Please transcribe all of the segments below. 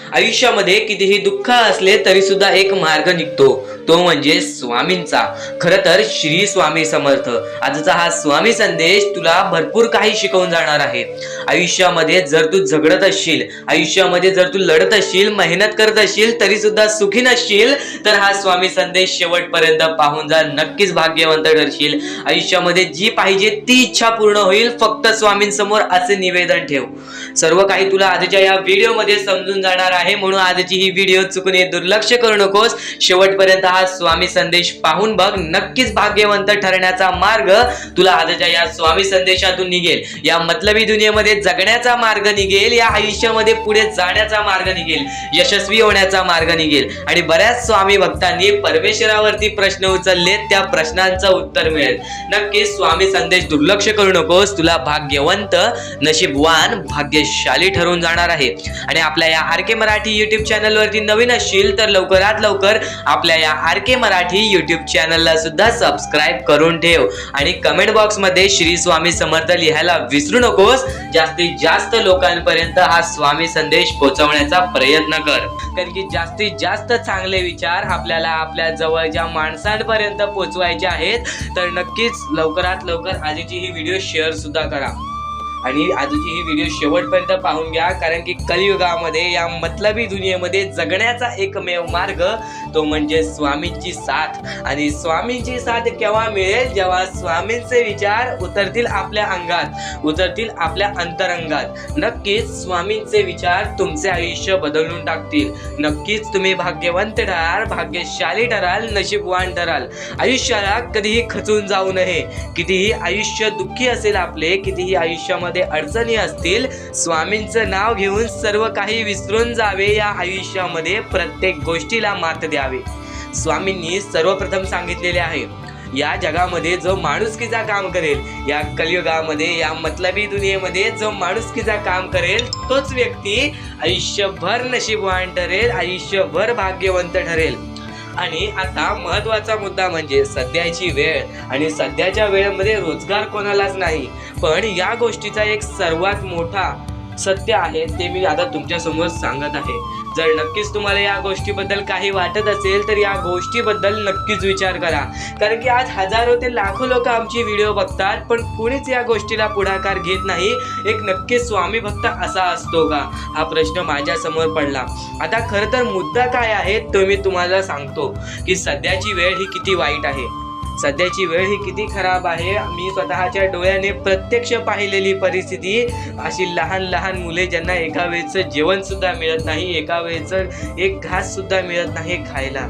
आयुष्यामध्ये कितीही दुःख असले तरी सुद्धा एक मार्ग निघतो, तो म्हणजे स्वामींचा। खरं तर श्री स्वामी समर्थ आजचा हा स्वामी संदेश तुला भरपूर काही शिकवून जाणार आहे। आयुष्यामध्ये जर तू झगडत असशील, आयुष्यामध्ये जर तू लढत असशील, मेहनत करत असशील तरी सुद्धा सुखी नसशील, तर हा स्वामी संदेश शेवटपर्यंत पाहून जा, नक्कीच भाग्यवंत ठरशील। आयुष्यामध्ये जी पाहिजे ती इच्छा पूर्ण होईल, फक्त स्वामींसमोर असे निवेदन ठेव। सर्व काही तुला आजच्या या व्हिडिओ मध्ये समजून जाणार आहे, म्हणून आजची ही व्हिडिओ चुकून दुर्लक्ष करू नकोस। शेवटपर्यंत हा स्वामी संदेश पाहून बघ, नक्कीच भाग्यवंत ठरण्याचा मार्ग तुला आजच्या या स्वामी संदेशातून निघेल। या मतलबी दुनियेमध्ये जगण्याचा मार्ग निघेल, या आयुष्यामध्ये पुढे जाण्याचा मार्ग निघेल, यशस्वी होण्याचा मार्ग निघेल। आणि बऱ्याच स्वामी भक्तांनी परमेश्वरावरती प्रश्न उचलले, त्या प्रश्नांचं उत्तर मिळेल। नक्कीच स्वामी संदेश दुर्लक्ष करू नकोस, तुला भाग्यवंत, नशीबवान, भाग्यशाली ठरवून जाणार आहे। आणि आपल्या या आरके मराठी युट्यूब चॅनल वरती नवीन असशील तर लवकरात लवकर आपल्या या आरके मराठी युट्यूब चॅनलला सुद्धा सबस्क्राइब करून ठेव आणि कमेंट बॉक्स मध्ये श्री स्वामी समर्थ लिहायला विसरू नकोस। जास्तीत जास्त लोकांपर्यंत हा स्वामी संदेश पोहोचवण्याचा प्रयत्न कर, कारण की जास्तीत जास्त चांगले विचार आपल्याला आपल्या जवळच्या माणसांपर्यंत पोहोचवायचे आहेत। तर नक्कीच लवकरात लवकर आजची ही व्हिडिओ शेअर सुद्धा करा आणि आजची ही व्हिडिओ शेवटपर्यंत पाहून घ्या, कारण की कलियुगामध्ये या मतलबी दुनियेमध्ये जगण्याचा एकमेव मार्ग तो म्हणजे स्वामींची साथ। आणि स्वामींची साथ केव्हा मिळेल? जेव्हा स्वामींचे विचार उतरतील आपल्या अंगात, उतरतील आपल्या अंतरंगात। नक्कीच स्वामींचे विचार तुमचे आयुष्य बदलून टाकतील। नक्कीच तुम्ही भाग्यवंत ठराल, भाग्यशाली ठराल, नशीबवान ठराल। आयुष्याला कधीही खचून जाऊ नये। कितीही आयुष्य दुःखी असेल आपले, कितीही आयुष्यामध्ये अडचणी असतील, स्वामींचं नाव घेऊन सर्व काही विसरून जावे। या आयुष्यामध्ये प्रत्येक गोष्टीला मात द्यावे। स्वामींनी सर्वप्रथम सांगितलेले आहे, या जगामध्ये जो माणुसकीचा काम करेल, या कलियुगामध्ये या मतलबी दुनियेमध्ये जो माणुसकीचा काम करेल, तोच व्यक्ती आयुष्यभर नशीबवान ठरेल, आयुष्यभर भाग्यवंत ठरेल। आणि आता महत्वाचा मुद्दा म्हणजे सध्याची वेळ, आणि सध्याच्या वेळेमध्ये रोजगार कोणालाच नाही। पण या गोष्टीचा एक सर्वात मोठा सत्य आहे, ते मी आता तुमच्या समोर सांगत आहे। जर नक्कीच तुम्हाला या गोष्टीबद्दल काही वाटत असेल तर या गोष्टीबद्दल नक्कीच विचार करा, कारण की आज हजारो ते लाखो लोक आमची व्हिडिओ बघतात, पण कोणीच या गोष्टीला पुढाकार घेत नाही। एक नक्कीच स्वामी भक्त असा असतो का, हा प्रश्न माझ्या समोर पडला। आता खरं तर मुद्दा काय आहे तो मी तुम्हाला सांगतो, की सध्याची वेळ ही किती वाईट आहे, सध्याची वेळ ही किती खराब आहे। मी स्वतःच्या डोळ्याने प्रत्यक्ष पाहिलेली परिस्थिती, अशी लहान लहान मुले ज्यांना एका वेळचं जेवण सुद्धा मिळत नाही, एका वेळचं एक घास सुद्धा मिळत नाही खायला,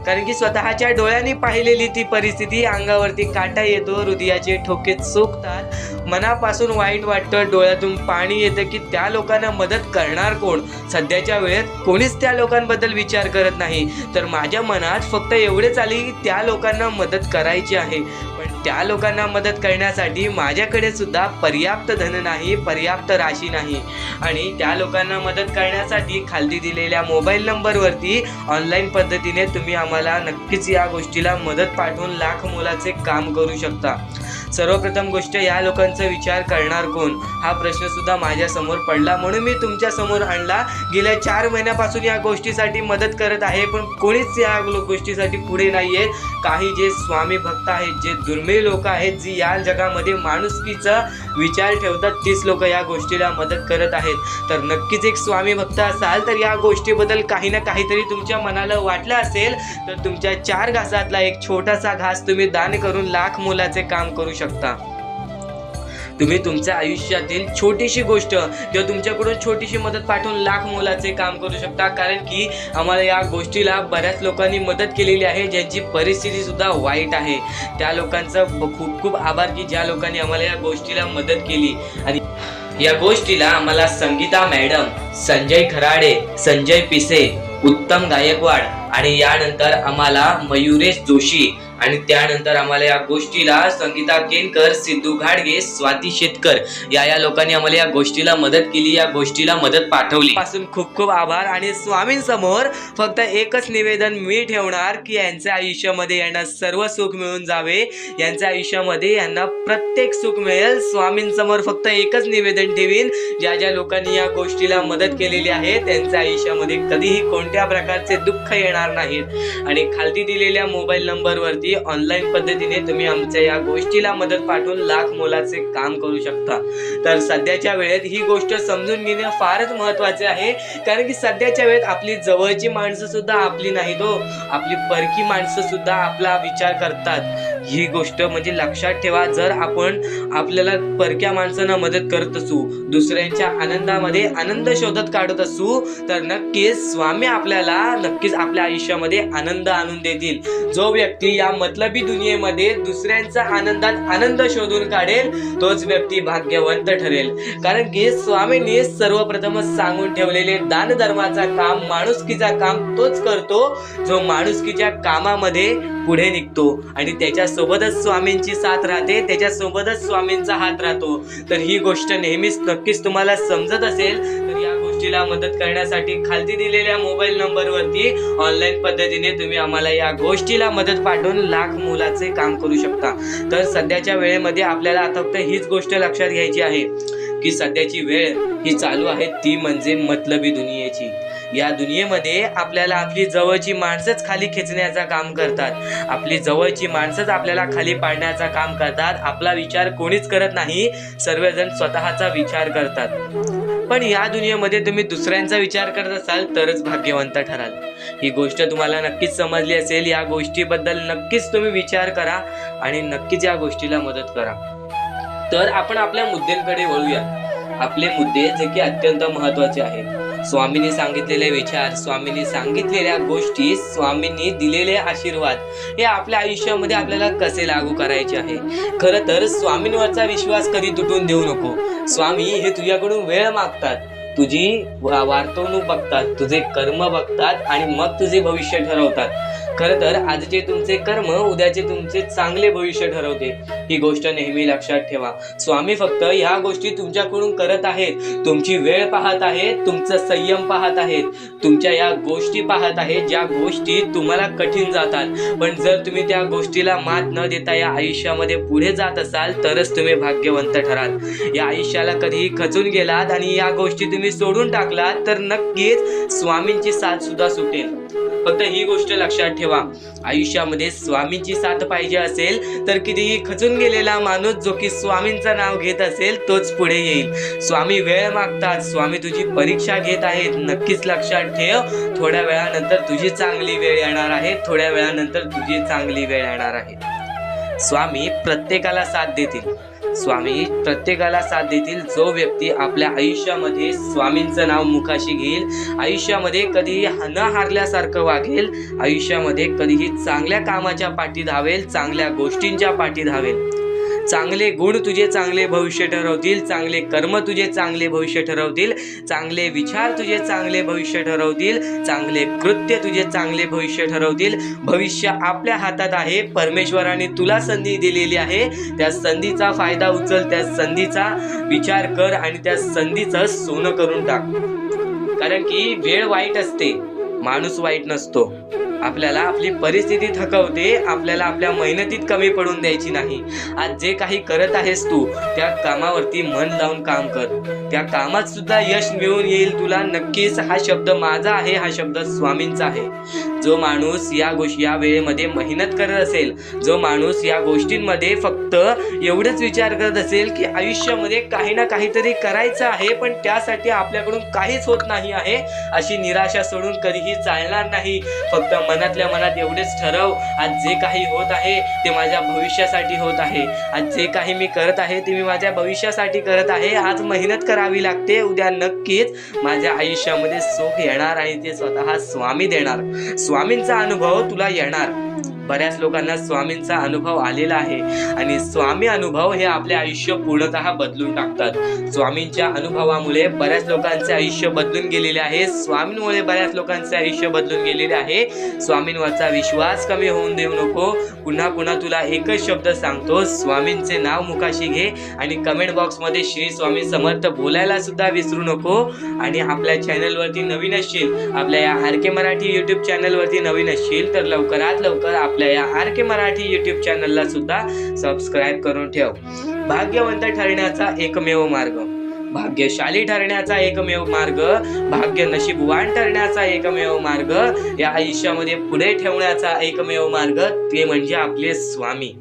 कारण की स्वतःच्या डोळ्यांनी पाहिलेली ती परिस्थिती। अंगावरती काटा येतो, हृदयाचे ठोके चुकतात, मनापासून वाईट वाटतं, डोळ्यातून पाणी येतं की त्या लोकांना मदत करणार कोण? सध्याच्या वेळेत कोणीच त्या लोकांबद्दल विचार करत नाही। तर माझ्या मनात फक्त एवढेच आले की त्या लोकांना मदत करायची आहे, पण त्या लोकांना मदत करण्यासाठी माझ्याकडे सुद्धा पर्याप्त धन नाही, पर्याप्त राशी नाही। आणि त्या लोकांना मदत करण्यासाठी खाली दिलेल्या मोबाईल नंबरवरती ऑनलाईन पद्धतीने तुम्ही आम्हाला नक्कीच या गोष्टीला मदत पाठवून लाख मोलाचे काम करू शकता। सर्वप्रथम गोष्ट, या लोकांचा विचार करणार कोण, हा प्रश्न सुद्धा माझ्या समोर पडला, म्हणून मी तुमच्या समोर आणला। गेल्या 4 महिन्यापासून या गोष्टीसाठी मदत करत आहे, पण कोणीच या गोष्टीसाठी पुढे नाही आहेत। काही जे स्वामी भक्त आहेत, जे दुर्मिळ लोक आहेत, जी या जगामध्ये माणुसकीचा विचार ठेवतात, तीच लोक या गोष्टीला मदत करत आहेत। तर नक्कीच एक स्वामी भक्त असाल तर या गोष्टीबद्दल काही ना काहीतरी तुमच्या मनाला वाटलं असेल, तर तुमच्या 4 घासातला एक छोटासा घास तुम्ही दान करून लाख मोलाचे काम करू शकता। तुम्ही तुमच्या आयुष्यातील छोटीशी गोष्ट किंवा तुमच्याकडून छोटीशी मदत पाठवून लाख मोलाचे काम करू शकता, कारण की आम्हाला या गोष्टीला बऱ्याच लोकांनी मदत केलेली आहे, ज्यांची परिस्थिती सुद्धा वाईट आहे। त्या लोकांचं खूप खूप आभार की ज्या लोकांनी आम्हाला या गोष्टीला मदत केली। आणि या गोष्टीला आम्हाला संगीता मॅडम, संजय खराडे, संजय पिसे, उत्तम गायकवाड आणि यानंतर आम्हाला मयुरेश जोशी आणि त्यानंतर आम्हाला या गोष्टीला संगीता केनकर, सिद्धू घाडगे, स्वाती शेतकर या लोकांनी आम्हाला या गोष्टीला मदत केली, या गोष्टीला मदत पाठवली. पासून खूप खूप आभार. आणि स्वामींसमोर फक्त एकच निवेदन मी ठेवणार की यांच्या आयुष्यामध्ये यांना सर्व सुख मिळून जावे, यांच्या आयुष्यामध्ये यांना प्रत्येक सुख मिळेल. स्वामींसमोर फक्त एकच निवेदन ठेवीन, ज्या ज्या लोकांनी या गोष्टीला मदत केलेली आहे त्यांच्या आयुष्यामध्ये कधीही कोणत्या प्रकारचे दुःख येणार नाहीत. आणि खालती दिलेल्या मोबाईल नंबरवरती ऑनलाईन पद्धतीने तुम्ही आमच्या या गोष्टीला मदत पाठवून लाख मोलाचे काम करू शकता. तर सध्याच्या वेळेत ही गोष्ट समजून घेणे फारच महत्वाचे आहे, कारण की सध्याच्या वेळेत आपली जवळची माणसं सुद्धा आपली नाहीत हो, आपली परकी माणसं सुद्धा आपला विचार करतात. ही गोष्ट म्हणजे लक्षात ठेवा. जर आपण आपल्याला परक्या माणसांना मदत करत असू, दुसऱ्यांच्या आनंदामध्ये आनंद शोधत काढत असू, तर नक्कीच स्वामी आपल्याला नक्कीच आपल्या आयुष्यामध्ये आनंद आणून देतील. जो व्यक्ती या मतलबी दुनियेमध्ये दुसऱ्यांच्या आनंदात आनंद शोधून काढेल तोच व्यक्ती भाग्यवंत ठरेल. कारण की स्वामींनी सर्वप्रथमच सांगून ठेवलेले दान धर्माचा काम, माणुसकीचा काम तोच करतो जो माणुसकीच्या कामामध्ये पुढे निघतो. आणि त्याच्यासोबतच स्वामींची साथ राहते, त्याच्यासोबतच स्वामींचा हात राहतो. तर ही गोष्ट नेहमीच नक्कीच तुम्हाला समजत असेल तर या गोष्टीला मदत करण्यासाठी खालती दिलेल्या मोबाईल नंबरवरती ऑनलाईन पद्धतीने तुम्ही आम्हाला या गोष्टीला मदत पाठवून लाख मोलाचे काम करू शकता. तर सध्याच्या वेळेमध्ये आपल्याला आता फक्त हीच गोष्ट लक्षात घ्यायची आहे की सध्याची वेळ ही चालू आहे ती म्हणजे मतलबी दुनियेची. या दुनियेमध्ये आपल्याला आपली जवळची माणसंच खाली खेचण्याचं काम करतात, आपली जवळची माणसंच आपल्याला खाली पाडण्याचं काम करतात. आपला विचार कोणीच करत नाही, सर्वजण स्वतःचा विचार करतात. पण या दुनियेमध्ये तुम्ही दुसऱ्यांचा विचार करत असाल तरच भाग्यवंत ठराल. ही गोष्ट तुम्हाला नक्कीच समजली असेल. या गोष्टीबद्दल नक्कीच तुम्ही विचार करा आणि नक्कीच या गोष्टीला मदत करा. तर आपण आपल्या मुद्द्यांकडे वळूया. आपले मुद्दे जे की अत्यंत महत्वाचे आहेत. स्वामींनी सांगितलेले विचार, स्वामींनी सांगितलेल्या गोष्टी, स्वामींनी दिलेले आशीर्वाद हे आपल्या आयुष्यामध्ये आपल्याला कसे लागू करायचे आहे. खरं तर स्वामींवरचा विश्वास कधी तुटून देऊ नको. स्वामी हे तुझ्याकडून वेळ मागतात, तुझी वार्तवणूक बघतात, तुझे कर्म बघतात आणि मग तुझे भविष्य ठरवतात. खरं तर आजचे तुमचे कर्म उद्याचे तुमचे चांगले भविष्य ठरवते. ही गोष्ट नेहमी लक्षात ठेवा. स्वामी फक्त ह्या गोष्टी तुमच्याकडून करत आहेत, तुमची वेळ पाहत आहेत, तुमचा संयम पाहत आहेत, तुमच्या या गोष्टी पाहत आहेत ज्या गोष्टी तुम्हाला कठीण जातात. पण जर तुम्ही त्या गोष्टीला मात न देता या आयुष्यामध्ये पुढे जात असाल तरच तुम्ही भाग्यवंत ठराल. या आयुष्याला कधीही खचून गेलात आणि या गोष्टी तुम्ही सोडून टाकलात तर नक्कीच स्वामींची साथ सुद्धा सुटेल. फक्त ही गोष्ट लक्षात ठेवा, आयुष्यामध्ये स्वामींची साथ पाहिजे असेल तर कितीही खचून गेलेला माणूस जो की स्वामींचं नाव घेत असेल तोच पुढे येईल. स्वामी वेळ मागतात, स्वामी तुझी परीक्षा घेत आहेत. नक्कीच लक्षात ठेव, थोड्या वेळानंतर तुझी चांगली वेळ येणार आहे, थोड्या वेळानंतर तुझी चांगली वेळ येणार आहे. स्वामी प्रत्येकाला साथ देतील, स्वामी प्रत्येकाला साथ देतील. जो व्यक्ती आपल्या आयुष्यामध्ये स्वामींचं नाव मुखाशी घेईल, आयुष्यामध्ये कधीही न हारल्यासारखं वागेल, आयुष्यामध्ये कधीही चांगल्या कामाच्या पाठी धावेल, चांगल्या गोष्टींच्या पाठी धावेल. चांगले गुण तुझे चांगले भविष्य ठरवतील, चांगले कर्म तुझे चांगले भविष्य ठरवतील, चांगले विचार तुझे चांगले भविष्य ठरवतील, चांगले कृत्य तुझे चांगले भविष्य ठरवतील. भविष्य आपल्या हातात आहे. परमेश्वराने तुला संधी दिलेली आहे. त्या संधीचा फायदा उचल, त्या संधीचा विचार कर आणि त्या संधीचं सोनं करून टाक. कारण की वेळ वाईट असते, माणूस वाईट नसतो. आपल्याला आपली परिस्थिती थकवते, आपल्याला आपल्या मेहनतीत कमी पडून द्यायची नाही. आज जे काही करत आहेस तू त्या कामावरती मन लावून काम कर, त्या कामात सुद्धा यश मिळून येईल तुला. नक्कीच हा शब्द माझा आहे, हा शब्द स्वामींचा आहे. जो माणूस या वेळेमध्ये मेहनत करत असेल, जो माणूस या गोष्टींमध्ये फक्त एवढंच विचार करत असेल की आयुष्यामध्ये काही ना काहीतरी करायचं आहे पण त्यासाठी आपल्याकडून काहीच होत नाही आहे, अशी निराशा सोडून कधीही चालणार नाही. फक्त मनातल्या मनात एवढेच ठरव, आज जे काही होत आहे ते माझ्या भविष्यासाठी होत आहे, आज जे काही मी करत आहे ते मी माझ्या भविष्यासाठी करत आहे. आज मेहनत करावी लागते, उद्या नक्कीच माझ्या आयुष्यामध्ये सुख येणार आणि ते स्वतः स्वामी देणार. स्वामींचा अनुभव तुला येणार. बऱ्याच लोकांना स्वामींचा अनुभव आलेला आहे आणि स्वामी अनुभव हे आपले आयुष्य पूर्णतः बदलून टाकतात। स्वामींच्या अनुभवामुळे बऱ्याच लोकांचे आयुष्य बदलून गेलेले आहे, स्वामींमुळे बऱ्याच लोकांचे आयुष्य बदलून गेलेले आहे। स्वामींवरचा विश्वास कमी होऊन देऊ नको। पुन्हा पुन्हा तुला एकच शब्द सांगतो, स्वामींचे नाव मुखाशी घे आणि कमेंट बॉक्स मध्ये श्री स्वामी समर्थ बोलायला सुद्धा विसरू नको। आणि आपल्या चॅनलवरती नवीन असशील, आपल्या या RK मराठी युट्यूब चॅनलवरती नवीन असशील तर लवकरात लवकर आपल्या या RK मराठी युट्यूब चॅनलला सुद्धा सबस्क्राईब करून ठेव। भाग्यवंत ठरण्याचा एकमेव मार्ग, भाग्यशाली ठरण्याचा एकमेव मार्ग, भाग्य नशीबवान ठरण्याचा एकमेव मार्ग, या आयुष्यामध्ये पुढे ठेवण्याचा एकमेव मार्ग ते म्हणजे आपले स्वामी।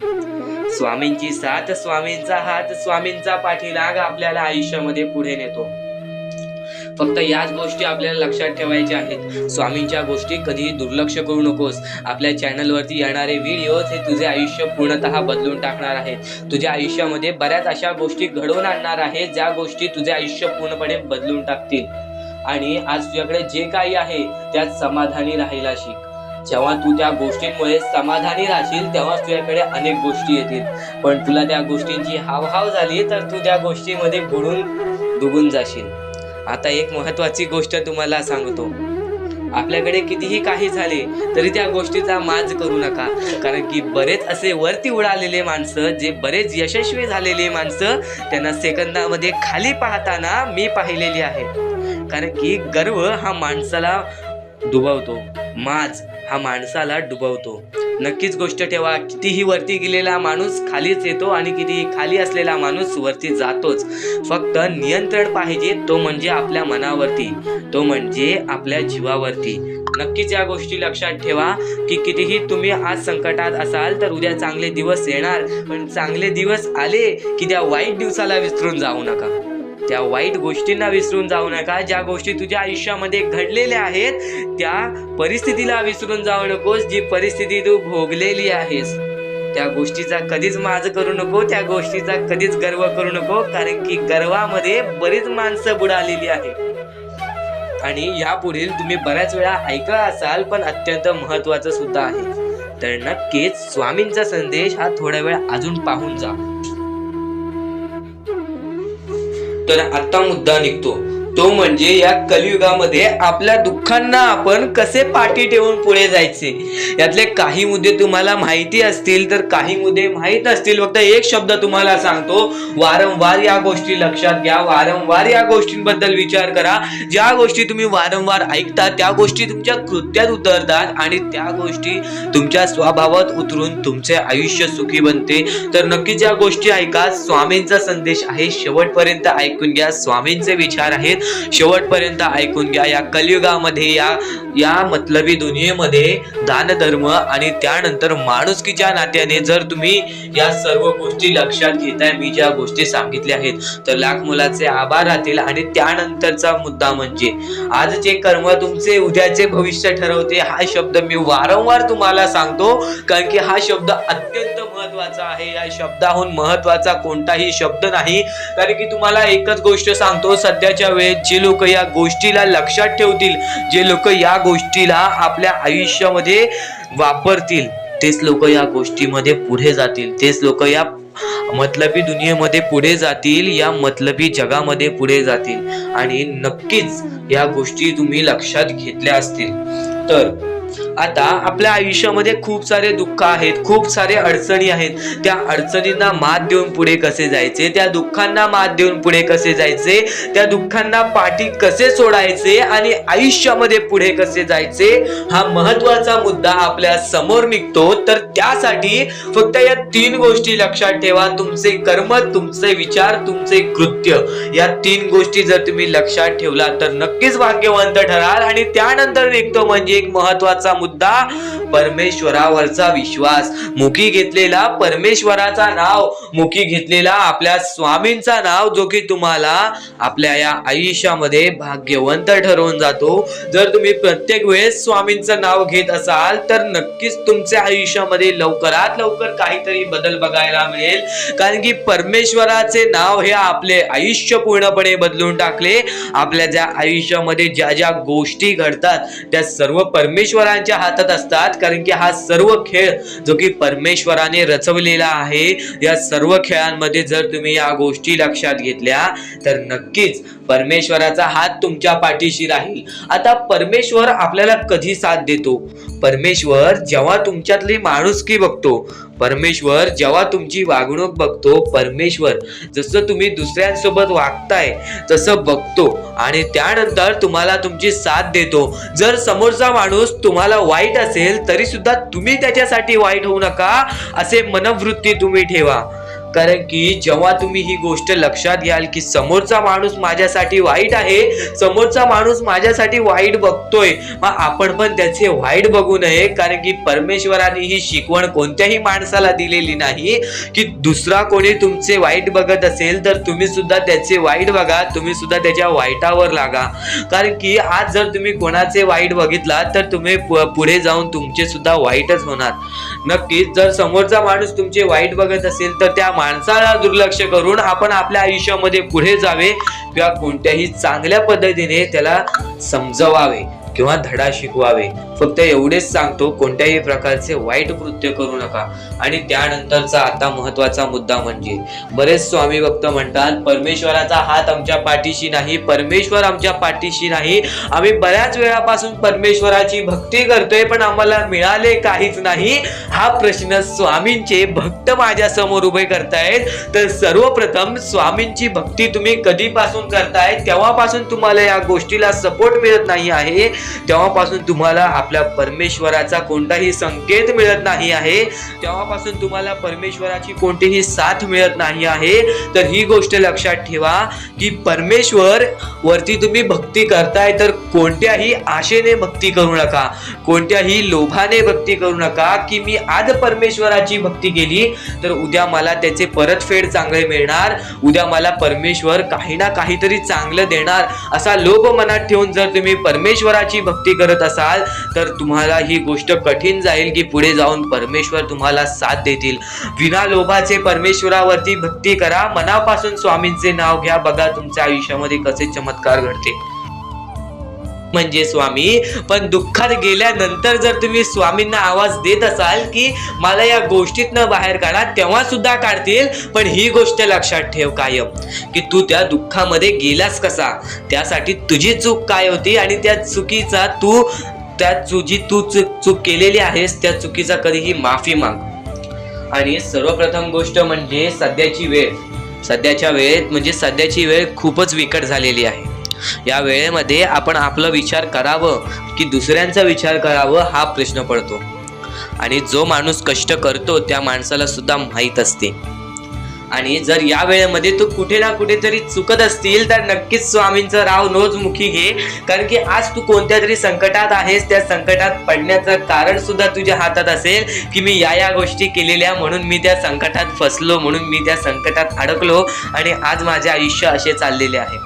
स्वामींची साथ, स्वामींचा हात, स्वामींचा पाठीलाग आपल्याला आयुष्यामध्ये पुढे नेतो। फक्त याच गोष्टी आपल्याला लक्षात ठेवायच्या आहेत। स्वामींच्या गोष्टी कधीही दुर्लक्ष करू नकोस। आपल्या चॅनलवरती येणारे व्हिडिओज हे तुझे आयुष्य पूर्णतः बदलून टाकणार आहेत। तुझ्या आयुष्यामध्ये बऱ्याच अशा गोष्टी घडवून आणणार आहेत ज्या गोष्टी तुझे आयुष्य पूर्णपणे बदलून टाकतील। आणि आज तुझ्याकडे जे काही आहे त्यात समाधानी राहायला शिक। जेव्हा तू त्या गोष्टींमुळे समाधानी राहशील तेव्हा तुझ्याकडे अनेक गोष्टी येतील, पण तुला त्या गोष्टींची हावहाव झाली तर तू त्या गोष्टीमध्ये बुडून डुबून जाशील। आता एक महत्त्वाची गोष्ट तुम्हाला सांगतो, आपल्याकडे कितीही काही झाले तरी त्या गोष्टीचा माज करू नका, कारण की बरेच असे वरती उडालेले माणसं, जे बरेच यशस्वी झालेले माणसं, त्यांना सेकंदामध्ये खाली पाहताना मी पाहिलेली आहे। कारण की गर्व हा माणसाला डुबवतो, माज हा माणसाला डुबवतो। नक्कीच गोष्ट ठेवा, कितीही वरती गेलेला माणूस खालीच येतो आणि कितीही खाली असलेला माणूस वरती जातोच। फक्त नियंत्रण पाहिजे, तो म्हणजे आपल्या मनावरती, तो म्हणजे आपल्या जीवावरती। नक्कीच या गोष्टी लक्षात ठेवा की कितीही तुम्ही आज संकटात असाल तर उद्या चांगले दिवस येणार, पण चांगले दिवस आले की त्या वाईट दिवसाला विसरून जाऊ नका, त्या वाईट गोष्टींना विसरून जाऊ नका। ज्या गोष्टी तुझ्या आयुष्यामध्ये घडलेल्या आहेत त्या परिस्थितीला विसरून जाऊ नकोस, जी परिस्थिती तू भोगलेली आहेस त्या गोष्टीचा कधीच माज करू नको, त्या गोष्टीचा कधीच गर्व करू नको, कारण की गर्वामध्ये बरीच माणसं बुडालेली आहेत। आणि यापुढील तुम्ही बऱ्याच वेळा ऐकला असाल, पण अत्यंत महत्त्वाचं सुद्धा आहे। तर नक्कीच स्वामींचा संदेश हा थोडा वेळ अजून पाहून जा। तर आता मुद्दा निघतो, तो म्हणजे या कलियुगामध्ये आपल्या दुःखांना आपण कसे पाठी ठेवून पुढे जायचे। यातले काही मुद्दे तुम्हाला माहिती असतील तर काही मुद्दे माहित असतील। फक्त एक शब्द तुम्हाला सांगतो, वारंवार या गोष्टी लक्षात घ्या, वारंवार या गोष्टींबद्दल विचार करा। ज्या गोष्टी तुम्ही वारंवार ऐकता त्या गोष्टी तुमच्या कृत्यात उतरतात आणि त्या गोष्टी तुमच्या स्वभावात उतरून तुमचे आयुष्य सुखी बनते। तर नक्कीच या गोष्टी ऐका, स्वामींचा संदेश आहे, शेवटपर्यंत ऐकून घ्या। स्वामींचे विचार आहेत, शेवटपर्यंत ऐकून घ्या। या कलियुगामध्ये या मतलबी दुनियेमध्ये दान धर्म आणि त्यानंतर माणुसकीच्या नात्याने जर तुम्ही या सर्व गोष्टी लक्षात घेताय, मी ज्या गोष्टी सांगितल्या आहेत, तर लाख मुलाचे आभार राहतील। आणि त्यानंतरचा मुद्दा म्हणजे आजचे कर्म तुमचे उद्याचे भविष्य ठरवते। हा शब्द मी वारंवार तुम्हाला सांगतो, कारण की हा शब्द अत्यंत महत्वाचा आहे। या शब्दाहून महत्वाचा कोणताही शब्द नाही। कारण की तुम्हाला एकच गोष्ट सांगतो, सध्याच्या वेळेत जे लोक या गोष्टीला लक्षात ठेवतील, जे लोक या गोष्टीला आपल्या आयुष्यामध्ये वापरतील, तेच लोक या गोष्टीमध्ये पुढे जातील, तेच लोक या मतलबी दुनियेमध्ये पुढे जातील, या मतलबी जगामध्ये पुढे जातील। आणि नक्कीच या गोष्टी तुम्ही लक्षात घेतल्या असतील। तर आता आपल्या आयुष्यामध्ये खूप सारे दुःख आहेत, खूप सारे अडचणी आहेत। त्या अडचणींना मात देऊन पुढे कसे जायचे, त्या दुःखांना मात देऊन पुढे कसे जायचे, त्या दुःखांना पाठी कसे सोडायचे आणि आयुष्यामध्ये पुढे कसे जायचे, हा महत्वाचा मुद्दा आपल्या समोर निघतो। तर त्यासाठी फक्त या 3 गोष्टी लक्षात ठेवा, तुमचे कर्म, तुमचे विचार, तुमचे कृत्य, या 3 गोष्टी जर तुम्ही लक्षात ठेवला तर नक्कीच भाग्यवंत ठराल। आणि त्यानंतर निघतो म्हणजे एक महत्वाचा मुद्दा, परमेश्वरावरचा विश्वास। मुखी घेतलेला परमेश्वराचा नाव, मुखी घेतलेला आपल्या स्वामींचा नाव, जो की तुम्हाला आपल्या या आयुष्यामध्ये भाग्यवंत ठरवून जातो। जर तुम्ही प्रत्येक वेळेस स्वामींचं नाव घेत असाल तर नक्कीच तुमच्या आयुष्यामध्ये लवकरात लवकर काहीतरी बदल बघायला मिळेल। कारण की परमेश्वराचे नाव हे आपले आयुष्य पूर्णपणे बदलून टाकले। आपल्या ज्या आयुष्यामध्ये ज्या ज्या गोष्टी घडतात त्या सर्व परमेश्वरा परमेश्वरांच्या हातात असतात, कारण की हा सर्व खेळ जो की परमेश्वराने रचवलेला आहे, या सर्व खेळांमध्ये जर तुम्ही या गोष्टी लक्षात घेतल्या तर नक्कीच परमेश्वराचा हात तुमच्या पाठीशी राहील. आता परमेश्वर आपल्याला कधी साथ देतो? परमेश्वर जेव्हा तुमच्यातली माणुसकी बघतो, परमेश्वर जेव्हा तुमची वागणूक बघतो, परमेश्वर जसं तुम्ही दुसऱ्यांसोबत वागताय तसं बघतो आणि त्यानंतर तुम्हाला तुमची साथ देतो. जर समोरचा माणूस तुम्हाला वाईट असेल तरी सुद्धा तुम्ही त्याच्यासाठी वाईट होऊ नका असे मनोवृत्ती तुम्ही ठेवा. कारण की जेव्हा तुम्ही ही गोष्ट लक्षात घ्याल की समोरचा माणूस माझ्यासाठी वाईट आहे, समोरचा माणूस माझ्यासाठी वाईट बघतोय, मग आपण पण त्याचे वाईट बघू नये. कारण की परमेश्वराने ही शिकवण कोणत्याही माणसाला दिलेली नाही की दुसरा कोणी तुमचे वाईट बघत असेल तर तुम्ही सुद्धा त्याचे वाईट बघा, तुम्ही सुद्धा त्याच्या वाईटावर लागा. कारण की आज जर तुम्ही कोणाचे वाईट बघितला तर तुम्ही पुढे जाऊन तुमचे सुद्धा वाईटच होणार. नक्कीच जर समोरचा माणूस तुमचे वाईट बघत असेल तर त्या माणसाला दुर्लक्ष करून आपण आपल्या आयुष्यामध्ये पुढे जावे किंवा कोणत्याही चांगल्या पद्धतीने त्याला समजवावे किंवा धडा शिकवावे. फक्त एवढेच सांगतो, कोणत्याही प्रकारचे वाईट कृत्य करू नका. आणि त्यानंतरचा आता महत्वाचा मुद्दा म्हणजे बरेच स्वामी भक्त म्हणतात परमेश्वराचा हात आमच्या पाठीशी नाही, परमेश्वर आमच्या पाठीशी नाही. आम्ही बऱ्याच वेळापासून परमेश्वराची भक्ती करतोय पण आम्हाला मिळाले काहीच नाही. हा प्रश्न स्वामींचे भक्त माझ्या समोर उभे करतायत. तर सर्वप्रथम स्वामींची भक्ती तुम्ही कधीपासून करताय तेव्हापासून तुम्हाला या गोष्टीला सपोर्ट मिळत नाही आहे, तेव्हापासून तुम्हाला आपल्या परमेश्वराचा कोणताही संकेत मिळत नाही आहे, तेव्हापासून तुम्हाला परमेश्वराची कोणतीही साथ मिळत नाही आहे. तर ही गोष्ट लक्षात ठेवा की परमेश्वर वरती तुम्ही भक्ती करताय तर कोणत्याही आशेने भक्ती करू नका, कोणत्याही लोभाने भक्ती करू नका की मी आज परमेश्वराची भक्ती केली तर उद्या मला त्याचे परतफेड चांगले मिळणार, उद्या मला परमेश्वर काही ना काहीतरी चांगलं देणार, असा लोभ मनात ठेवून जर तुम्ही परमेश्वराची भक्ती करत असाल तर तुम्हाला ही गोष्ट कठीण जाईल की पुढे जाऊन परमेश्वर तुम्हाला साथ देतील. विना लोभाचे परमेश्वरावरती भक्ती करा, मनापासून स्वामींचे नाव घ्या, बघा तुमच्या आयुष्यामध्ये कसे चमत्कार घडते. म्हणजे स्वामी पण दुःखात गेल्यानंतर जर तुम्ही स्वामींना आवाज देत असाल की मला या गोष्टीतनं बाहेर काढा, तेव्हा सुद्धा काढतील. पण ही गोष्ट लक्षात ठेव कायम की तू त्या दुःखामध्ये गेलास कसा, त्यासाठी तुझी चूक काय होती आणि त्या चुकीचा तू चूक केलेली आहेस त्या चुकीचा कधीही माफी माग. आणि सर्वप्रथम गोष्ट म्हणजे सध्याच्या वेळ खूपच विकट झालेली आहे. या वेळेमध्ये आपण आपला विचार करावं की दुसऱ्यांचा विचार करावं हा प्रश्न पडतो. आणि जो माणूस कष्ट करतो त्या माणसाला सुद्धा माहीत असते. आणि जर या वेळेमध्ये तू कुठे ना कुठेतरी चुकत असतील तर नक्कीच स्वामींचं राव नोजमुखी घे. कारण की आज तू कोणत्या तरी संकटात आहेस, त्या संकटात पडण्याचं कारण सुद्धा तुझ्या हातात असेल की मी या गोष्टी केलेल्या म्हणून मी त्या संकटात फसलो, म्हणून मी त्या संकटात अडकलो आणि आज माझे आयुष्य असे चाललेले आहे.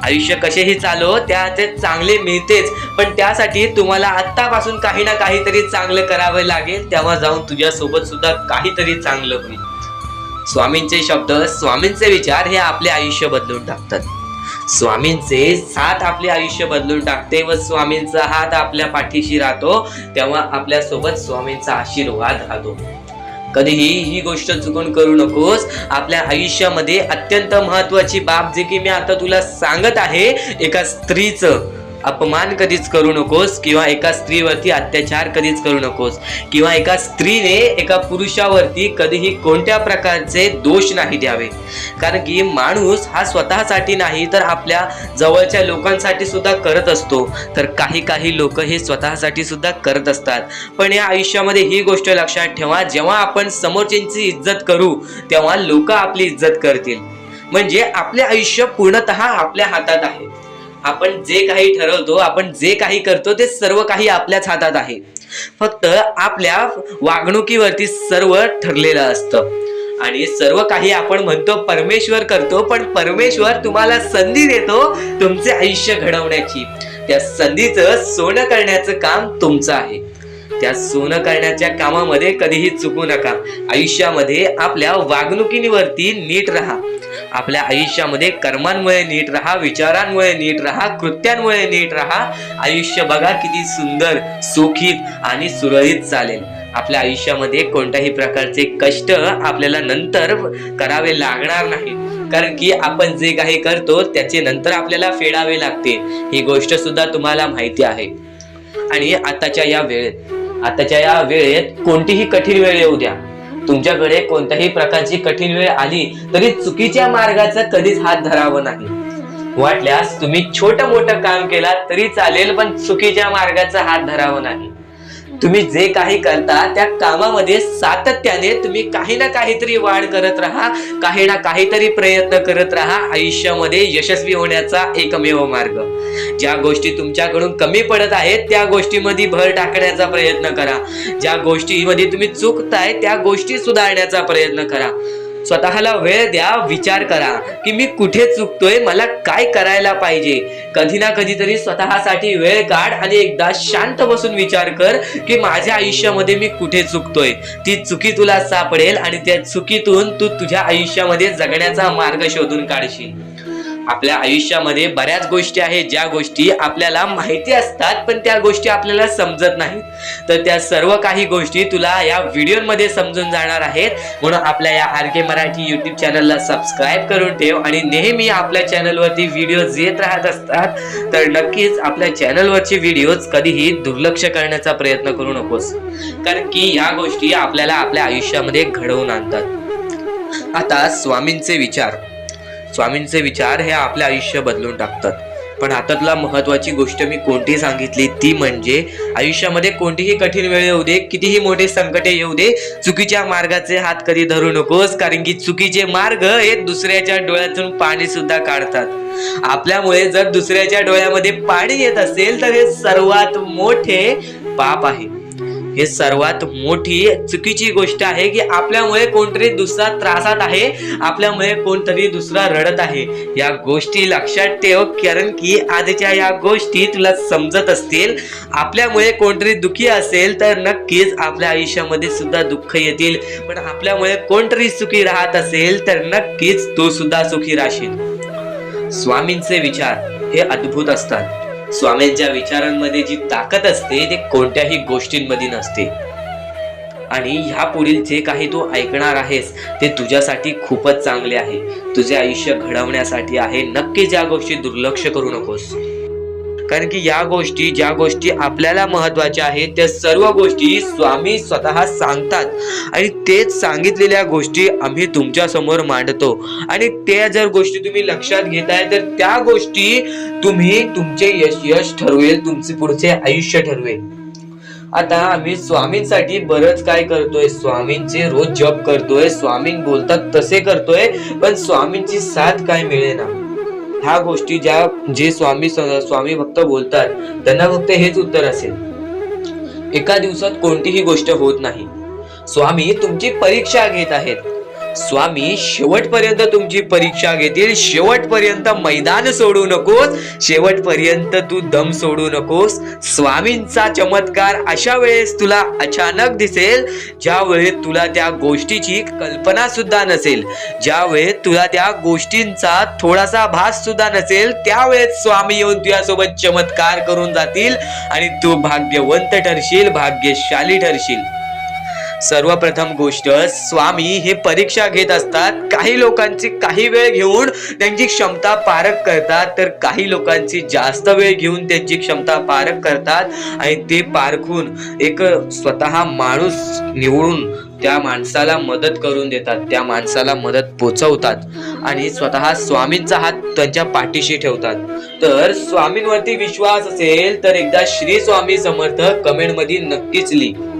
आयुष्य कसेही चालो त्याचे चांगले मिळतेच, पण त्यासाठी तुम्हाला आत्तापासून काही ना काहीतरी चांगलं करावं लागेल, तेव्हा जाऊन तुझ्यासोबत सुद्धा काहीतरी चांगलं होईल. स्वामींचे शब्द, स्वामींचे विचार हे आपले आयुष्य बदलून टाकतात. स्वामींचे साथ आपले आयुष्य बदलून टाकते व स्वामींचा हात आपल्या पाठीशी राहतो, तेव्हा आपल्या सोबत स्वामींचा आशीर्वाद राहतो. कधीही ही गोष्ट चुकून करू नकोस. आपल्या आयुष्यामध्ये अत्यंत महत्वाची बाब जे की मी आता तुला सांगत आहे, एका स्त्रीचं अपमान कधीच करू नकोस किंवा एका स्त्रीवरती अत्याचार कधीच करू नकोस किंवा एका स्त्रीने एका पुरुषावरती कधीही कोणत्या प्रकारचे दोष नाही द्यावे. कारण की माणूस हा स्वतःसाठी नाही तर आपल्या जवळच्या लोकांसाठी सुद्धा करत असतो. तर काही लोक हे स्वतःसाठी सुद्धा करत असतात. पण या आयुष्यामध्ये ही गोष्ट लक्षात ठेवा, जेव्हा आपण समोरच्यांची इज्जत करू तेव्हा लोक आपली इज्जत करतील. म्हणजे आपले आयुष्य पूर्णतः आपल्या हातात आहे. आपण जे काही ठरवतो, आपण जे काही करतो ते सर्व काही आपल्याच हातात आहे. फक्त आपल्या वागणुकीवरती सर्व ठरलेलं असतं. आणि सर्व काही आपण म्हणतो परमेश्वर करतो, पण परमेश्वर तुम्हाला संधी देतो तुमचे आयुष्य घडवण्याची. त्या संधीचं सोनं करण्याचं काम तुमचं आहे. त्या सोनं करण्याच्या कामामध्ये कधीही चुकू नका. आयुष्यामध्ये आपल्या वागणुकीवरती नीट राहा. आपल्या आयुष्यामध्ये कर्मांमुळे नीट राहा, विचारांमुळे नीट राहा, कृत्यांमुळे नीट राहा. आयुष्य बघा किती सुंदर, सुखीत आणि सुरळीत चालेल. आपल्या आयुष्यामध्ये कोणत्याही प्रकारचे कष्ट आपल्याला नंतर करावे लागणार नाही, कारण की आपण जे काही करतो त्याचे नंतर आपल्याला फेडावे लागते. ही गोष्ट सुद्धा तुम्हाला माहिती आहे. आणि आताच्या या वेळेत कोणतीही कठीण वेळ येऊ द्या, तुमच्याकडे कोणत्याही प्रकारची कठीण वेळ आली तरी चुकीच्या मार्गाचा कधीच हात धरावा नाही. वाटल्यास तुम्ही छोटं मोठं काम केला तरी चालेल, पण चुकीच्या मार्गाचा हात धरावा नाही. तुम्ही जे काही करता त्या कामामध्ये सातत्याने तुम्ही काही ना काहीतरी वाढ करत राहा, काही ना काहीतरी प्रयत्न करत राहा. आयुष्यामध्ये यशस्वी होण्याचा एकमेव मार्ग. ज्या गोष्टी तुमच्याकडून कमी पडत आहेत त्या गोष्टीमध्ये भर टाकण्याचा प्रयत्न करा. ज्या गोष्टीमध्ये तुम्ही चुकताय त्या गोष्टी सुधारण्याचा प्रयत्न करा. स्वतःला वेळ द्या, विचार करा की मी कुठे चुकतोय, मला काय करायला पाहिजे. कधी ना कधीतरी स्वतःसाठी वेळ काढ आणि एकदा शांत बसून विचार कर की माझ्या आयुष्यामध्ये मी कुठे चुकतोय. ती चुकी तुला सापडेल आणि त्या चुकीतून तू तुझ्या आयुष्यामध्ये जगण्याचा मार्ग शोधून काढशील. आपल्या आयुष्यामध्ये बऱ्याच गोष्टी आहेत ज्या गोष्टी आपल्याला माहिती असतात पण त्या गोष्टी आपल्याला समजत नाहीत. तर त्या सर्व काही गोष्टी तुला या व्हिडिओमध्ये समजून जाणार आहेत. म्हणून आपल्या या RK मराठी YouTube चॅनलला सबस्क्राईब करून ठेव आणि नेहमी आपल्या चॅनलवरती व्हिडिओज येत राहत असतात. तर नक्कीच आपल्या चॅनलवरचे व्हिडिओज कधीही दुर्लक्ष करण्याचा प्रयत्न करू नकोस, कारण की या गोष्टी आपल्याला आपल्या आयुष्यामध्ये घडवून आणतात. आता स्वामींचे विचार हे आपले आयुष्य बदलून टाकतात. पण आता तुला महत्वाची गोष्ट मी कोणती सांगितली ती म्हणजे आयुष्यामध्ये कोणतीही कठीण वेळ येऊ दे, कितीही मोठे संकटे येऊ दे, चुकीच्या मार्गाचे हात कधी धरू नकोस, कारण की चुकीचे मार्ग हे दुसऱ्याच्या डोळ्यातून पाणी सुद्धा काढतात. आपल्यामुळे जर दुसऱ्याच्या डोळ्यामध्ये पाणी येत असेल तर हे सर्वात मोठे पाप आहे. हे सर्वात मोठी चुकीची गोष्ट आहे की आपल्यामुळे कोणतरी दुसरा त्रासात आहे, आपल्यामुळे कोणतरी दुसरा रडत आहे. या गोष्टी लक्षात ठेव, कारण की आजच्या या गोष्टी तुला समजत असतील. आपल्यामुळे कोणतरी दुःखी असेल तर नक्कीच आपल्या आयुष्यामध्ये सुद्धा दुःख येतील, पण आपल्यामुळे कोणतरी सुखी राहत असेल तर नक्कीच तो सुद्धा सुखी राहशील. स्वामींचे विचार हे अद्भुत असतात. स्वामींच्या विचारांमध्ये जी ताकद असते ते कोणत्याही गोष्टींमध्ये नसते. आणि ह्या पुढील जे काही तू ऐकणार आहेस ते तुझ्यासाठी खूपच चांगले आहे, तुझे आयुष्य घडवण्यासाठी आहे. नक्कीच या गोष्टी दुर्लक्ष करू नकोस, कारण की ज्या गोष्टी आपल्याला महत्वाच्या आहेत त्या सर्व गोष्टी स्वामी स्वतः सांगतात. आणि तेच सांगितलेल्या गोष्टी आम्ही तुमच्या समोर मांडतो. आणि त्या जर गोष्टी तुम्ही लक्षात घेताय तर त्या गोष्टी तुमचे यश ठरवेल, तुमचे पुढचे आयुष्य ठरवेल. आता आम्ही स्वामींसाठी बरंच काय करतोय, स्वामींचे रोज जप करतोय, स्वामी बोलतात तसे करतोय, पण स्वामींची साथ काय मिळेना. ह्या गोष्टी जे स्वामी भक्त बोलतात त्यांना फक्त हेच उत्तर असेल, एका दिवसात कोणतीही गोष्ट होत नाही. स्वामी तुमची परीक्षा घेत आहेत. स्वामी शेवटपर्यंत तुमची परीक्षा घेतील. शेवटपर्यंत मैदान सोडू नकोस, शेवटपर्यंत तू दम सोडू नकोस. स्वामींचा चमत्कार अशा वेळेस तुला अचानक दिसेल ज्या वेळेस तुला त्या गोष्टीची कल्पना सुद्धा नसेल, ज्या वेळेस तुला त्या गोष्टींचा थोडासा भास सुद्धा नसेल, त्यावेळेस स्वामी येऊन तुझ्यासोबत चमत्कार करून जातील आणि तू भाग्यवंत ठरशील, भाग्यशाली ठरशील. सर्वप्रथम गोष्ट, स्वामी हे परीक्षा घेत असतात. काही लोकांची काही वेळ घेऊन त्यांची क्षमता पारख करतात, तर काही लोकांची जास्त वेळ घेऊन त्यांची क्षमता पारख करतात आणि ते पारखून एक स्वतः माणूस निवडून त्या माणसाला मदत करून देतात, त्या माणसाला मदत पोचवतात आणि स्वतः स्वामींचा हात त्यांच्या पाठीशी ठेवतात. तर स्वामींवरती विश्वास असेल तर एकदा श्री स्वामी समर्थ कमेंट मध्ये नक्कीच लिह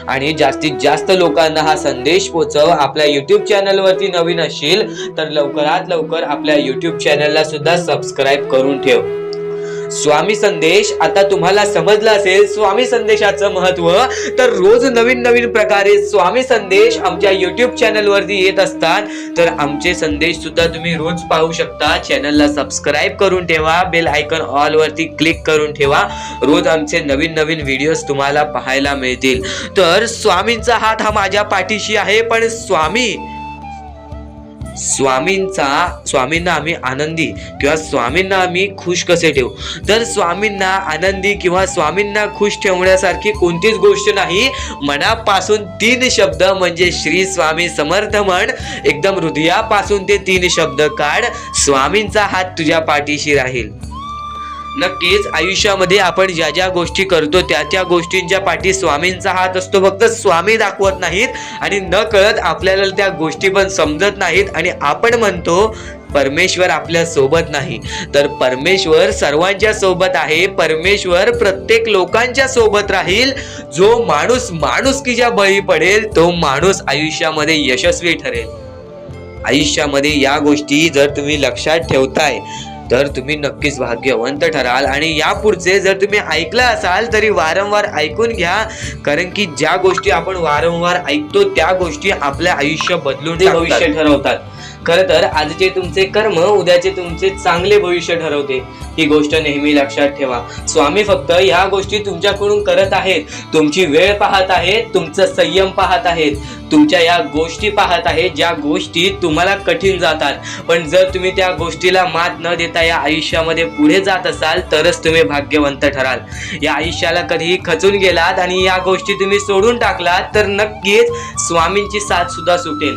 आणि जास्तीत जास्त लोकांना हा संदेश पोचव. आपल्या YouTube चॅनल वरती नवीन असशील तर लवकरात लवकर आपल्या YouTube चॅनलला सुद्धा सबस्क्राईब करून ठेव. स्वामी संदेश आता तुम्हाला समजला असेल स्वामी संदेशाचं महत्व, तर रोज नवीन नवीन प्रकारे स्वामी संदेश आमच्या YouTube चॅनल वरती येत असतात. तर आमचे संदेश सुद्धा तुम्ही रोज पाहू शकता. चॅनलला सबस्क्राईब करून ठेवा, बेल आयकॉन ऑल वरती क्लिक करून ठेवा. रोज आमचे नवीन नवीन व्हिडिओज तुम्हाला पाहायला मिळतील. तर स्वामींचा हात हा माझ्या पाठीशी आहे, पण स्वामींना आम्ही आनंदी किंवा स्वामींना आम्ही खुश कसे ठेवू? तर स्वामींना आनंदी किंवा स्वामींना खुश ठेवण्यासारखी कोणतीच गोष्ट नाही. मनापासून 3 शब्द म्हणजे श्री स्वामी समर्थ म्हण. एकदम हृदयापासून ते 3 शब्द काढ. स्वामींचा हात तुझ्या पाठीशी राहील. नक्कीच आयुष्यामध्ये आपण ज्या ज्या गोष्टी करतो त्या गोष्टींच्या पाठी स्वामींचा हात असतो. फक्त स्वामी दाखवत नाहीत आणि न कळत आपल्याला त्या गोष्टी पण समजत नाहीत आणि आपण म्हणतो परमेश्वर आपल्या सोबत नाही. तर परमेश्वर सर्वांच्या सोबत आहे. परमेश्वर प्रत्येक लोकांच्या सोबत राहील. जो माणूस माणुसकीच्या बळी पडेल तो माणूस आयुष्यामध्ये यशस्वी ठरेल. आयुष्यामध्ये या गोष्टी जर तुम्ही लक्षात ठेवताय तर तुम्ही नक्कीच भाग्यवंत ठराल. आणि यापुढचे जर तुम्ही ऐकलं असाल तरी वारंवार ऐकून घ्या, कारण की ज्या गोष्टी आपण वारंवार ऐकतो त्या गोष्टी आपल्या आयुष्य बदलून भविष्य ठरवतात. खरं तर आजचे तुमचे कर्म उद्याचे तुमचे चांगले भविष्य ठरवते. ही गोष्ट नेहमी लक्षात ठेवा. स्वामी फक्त या गोष्टी तुमच्याकडून करत आहेत. तुमची वेळ पाहत आहेत, तुमचं संयम पाहत आहेत, तुमच्या या गोष्टी पाहत आहेत ज्या गोष्टी तुम्हाला कठीण जातात. पण जर तुम्ही त्या गोष्टीला मात न देता या आयुष्यामध्ये पुढे जात असाल तरच तुम्ही भाग्यवंत ठराल. या आयुष्याला कधीही खचून गेलात आणि या गोष्टी तुम्ही सोडून टाकलात तर नक्कीच स्वामींची साथ सुद्धा सुटेल.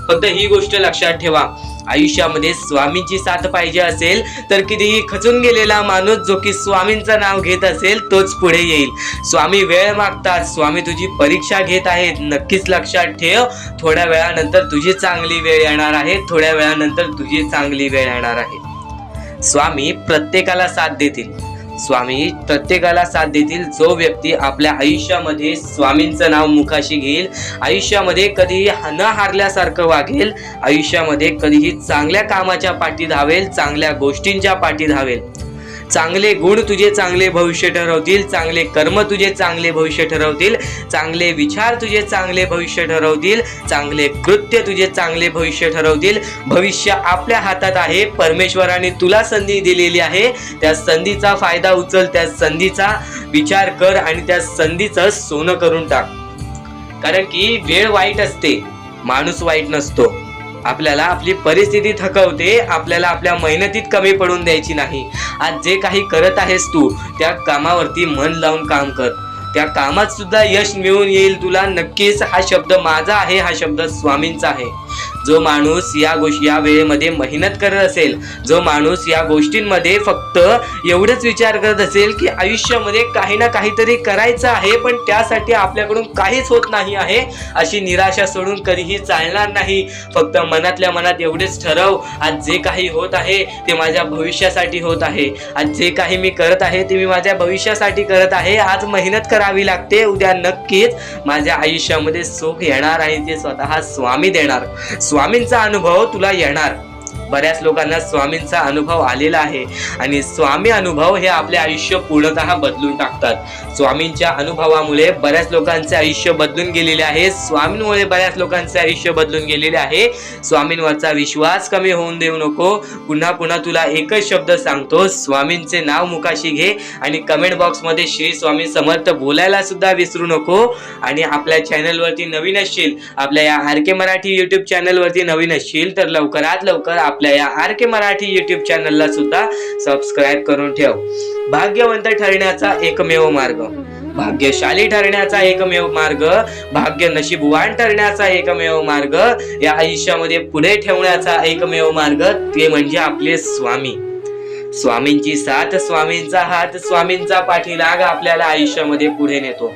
फक्त ही गोष्ट लक्षात ठेवा, आयुष्यामध्ये स्वामींची साथ पाहिजे असेल तर कितीही खचून गेलेला माणूस जो की स्वामींचं नाव घेत असेल तोच पुढे येईल. स्वामी वेळ मागतात, स्वामी तुझी परीक्षा घेत आहेत. नक्कीच लक्षात ठेव, थोड्या वेळानंतर तुझी चांगली वेळ येणार आहे. थोड्या वेळानंतर तुझी चांगली वेळ येणार आहे. स्वामी प्रत्येकाला साथ देतील. स्वामी प्रत्येकाला साथ देतील. जो व्यक्ती आपल्या आयुष्यामध्ये स्वामींचं नाव मुखाशी घेईल, आयुष्यामध्ये कधीही न हारल्यासारखं वागेल, आयुष्यामध्ये कधीही चांगल्या कामाच्या पाठी धावेल, चांगल्या गोष्टींच्या पाठी धावेल. चांगले गुण तुझे चांगले भविष्य ठरवतील, चांगले कर्म तुझे चांगले भविष्य ठरवतील, चांगले विचार तुझे चांगले भविष्य ठरवतील, चांगले कृत्य तुझे चांगले भविष्य ठरवतील. भविष्य आपल्या हातात आहे. परमेश्वराने तुला संधी दिलेली आहे. त्या संधीचा फायदा उचल, त्या संधीचा विचार कर आणि त्या संधीचं सोनं करून टाक. कारण की वेळ वाईट असते, माणूस वाईट नसतो. आपल्याला आपली परिस्थिती थकवते, आपल्याला आपल्या मेहनतीत कमी पडून द्यायची नाही. आज जे काही करत आहेस तू त्या कामावरती मन लावून काम कर. त्या कामात सुद्धा यश मिळून येईल तुला. नक्कीच हा शब्द माझा आहे, हा शब्द स्वामींचा आहे. जो माणूस या वेळेमध्ये मेहनत करत असेल, जो माणूस या गोष्टींमध्ये फक्त एवढंच विचार करत असेल की आयुष्यामध्ये काही ना काहीतरी करायचं आहे पण त्यासाठी आपल्याकडून काहीच होत नाही आहे, अशी निराशा सोडून कधीही चालणार नाही. फक्त मनातल्या मनात एवढेच ठरव, आज जे काही होत आहे ते माझ्या भविष्यासाठी होत आहे. आज जे काही मी करत आहे ते मी माझ्या भविष्यासाठी करत आहे. आज मेहनत करावी लागते, उद्या नक्कीच माझ्या आयुष्यामध्ये सुख येणार आणि ते स्वतः स्वामी देणार. स्वामींचा अनुभव तुला येणार. बऱ्याच लोकांना स्वामींचा अनुभव आलेला आहे आणि स्वामी अनुभव हे आपले आयुष्य पूर्णतः बदलून टाकतात. स्वामींच्या अनुभवामुळे बऱ्याच लोकांचे आयुष्य बदलून गेलेले आहे. स्वामींमुळे बऱ्याच लोकांचे आयुष्य बदलून गेलेले आहे. स्वामींवरचा विश्वास कमी होऊन देऊ नको. पुन्हा पुन्हा तुला एकच शब्द सांगतो, स्वामींचे नाव मुखाशी घे आणि कमेंट बॉक्स मध्ये श्री स्वामी समर्थ बोलायला सुद्धा विसरू नको. आणि आपल्या चॅनल वरती नवीन असशील, आपल्या या RK मराठी YouTube चॅनल वरती नवीन असशील तर लवकरात लवकर आपल्या या RK मराठी YouTube चॅनलला सुद्धा सबस्क्राईब करून ठेव. भाग्यवंत ठरण्याचा एकमेव मार्ग, भाग्यशाली ठरण्याचा एकमेव मार्ग, भाग्य नशीबवान ठरण्याचा एकमेव मार्ग, या आयुष्यामध्ये पुढे ठेवण्याचा एकमेव मार्ग ते म्हणजे आपले स्वामी. स्वामींची साथ, स्वामींचा हात, स्वामींचा पाठीलाग आपल्याला आयुष्यामध्ये पुढे नेतो.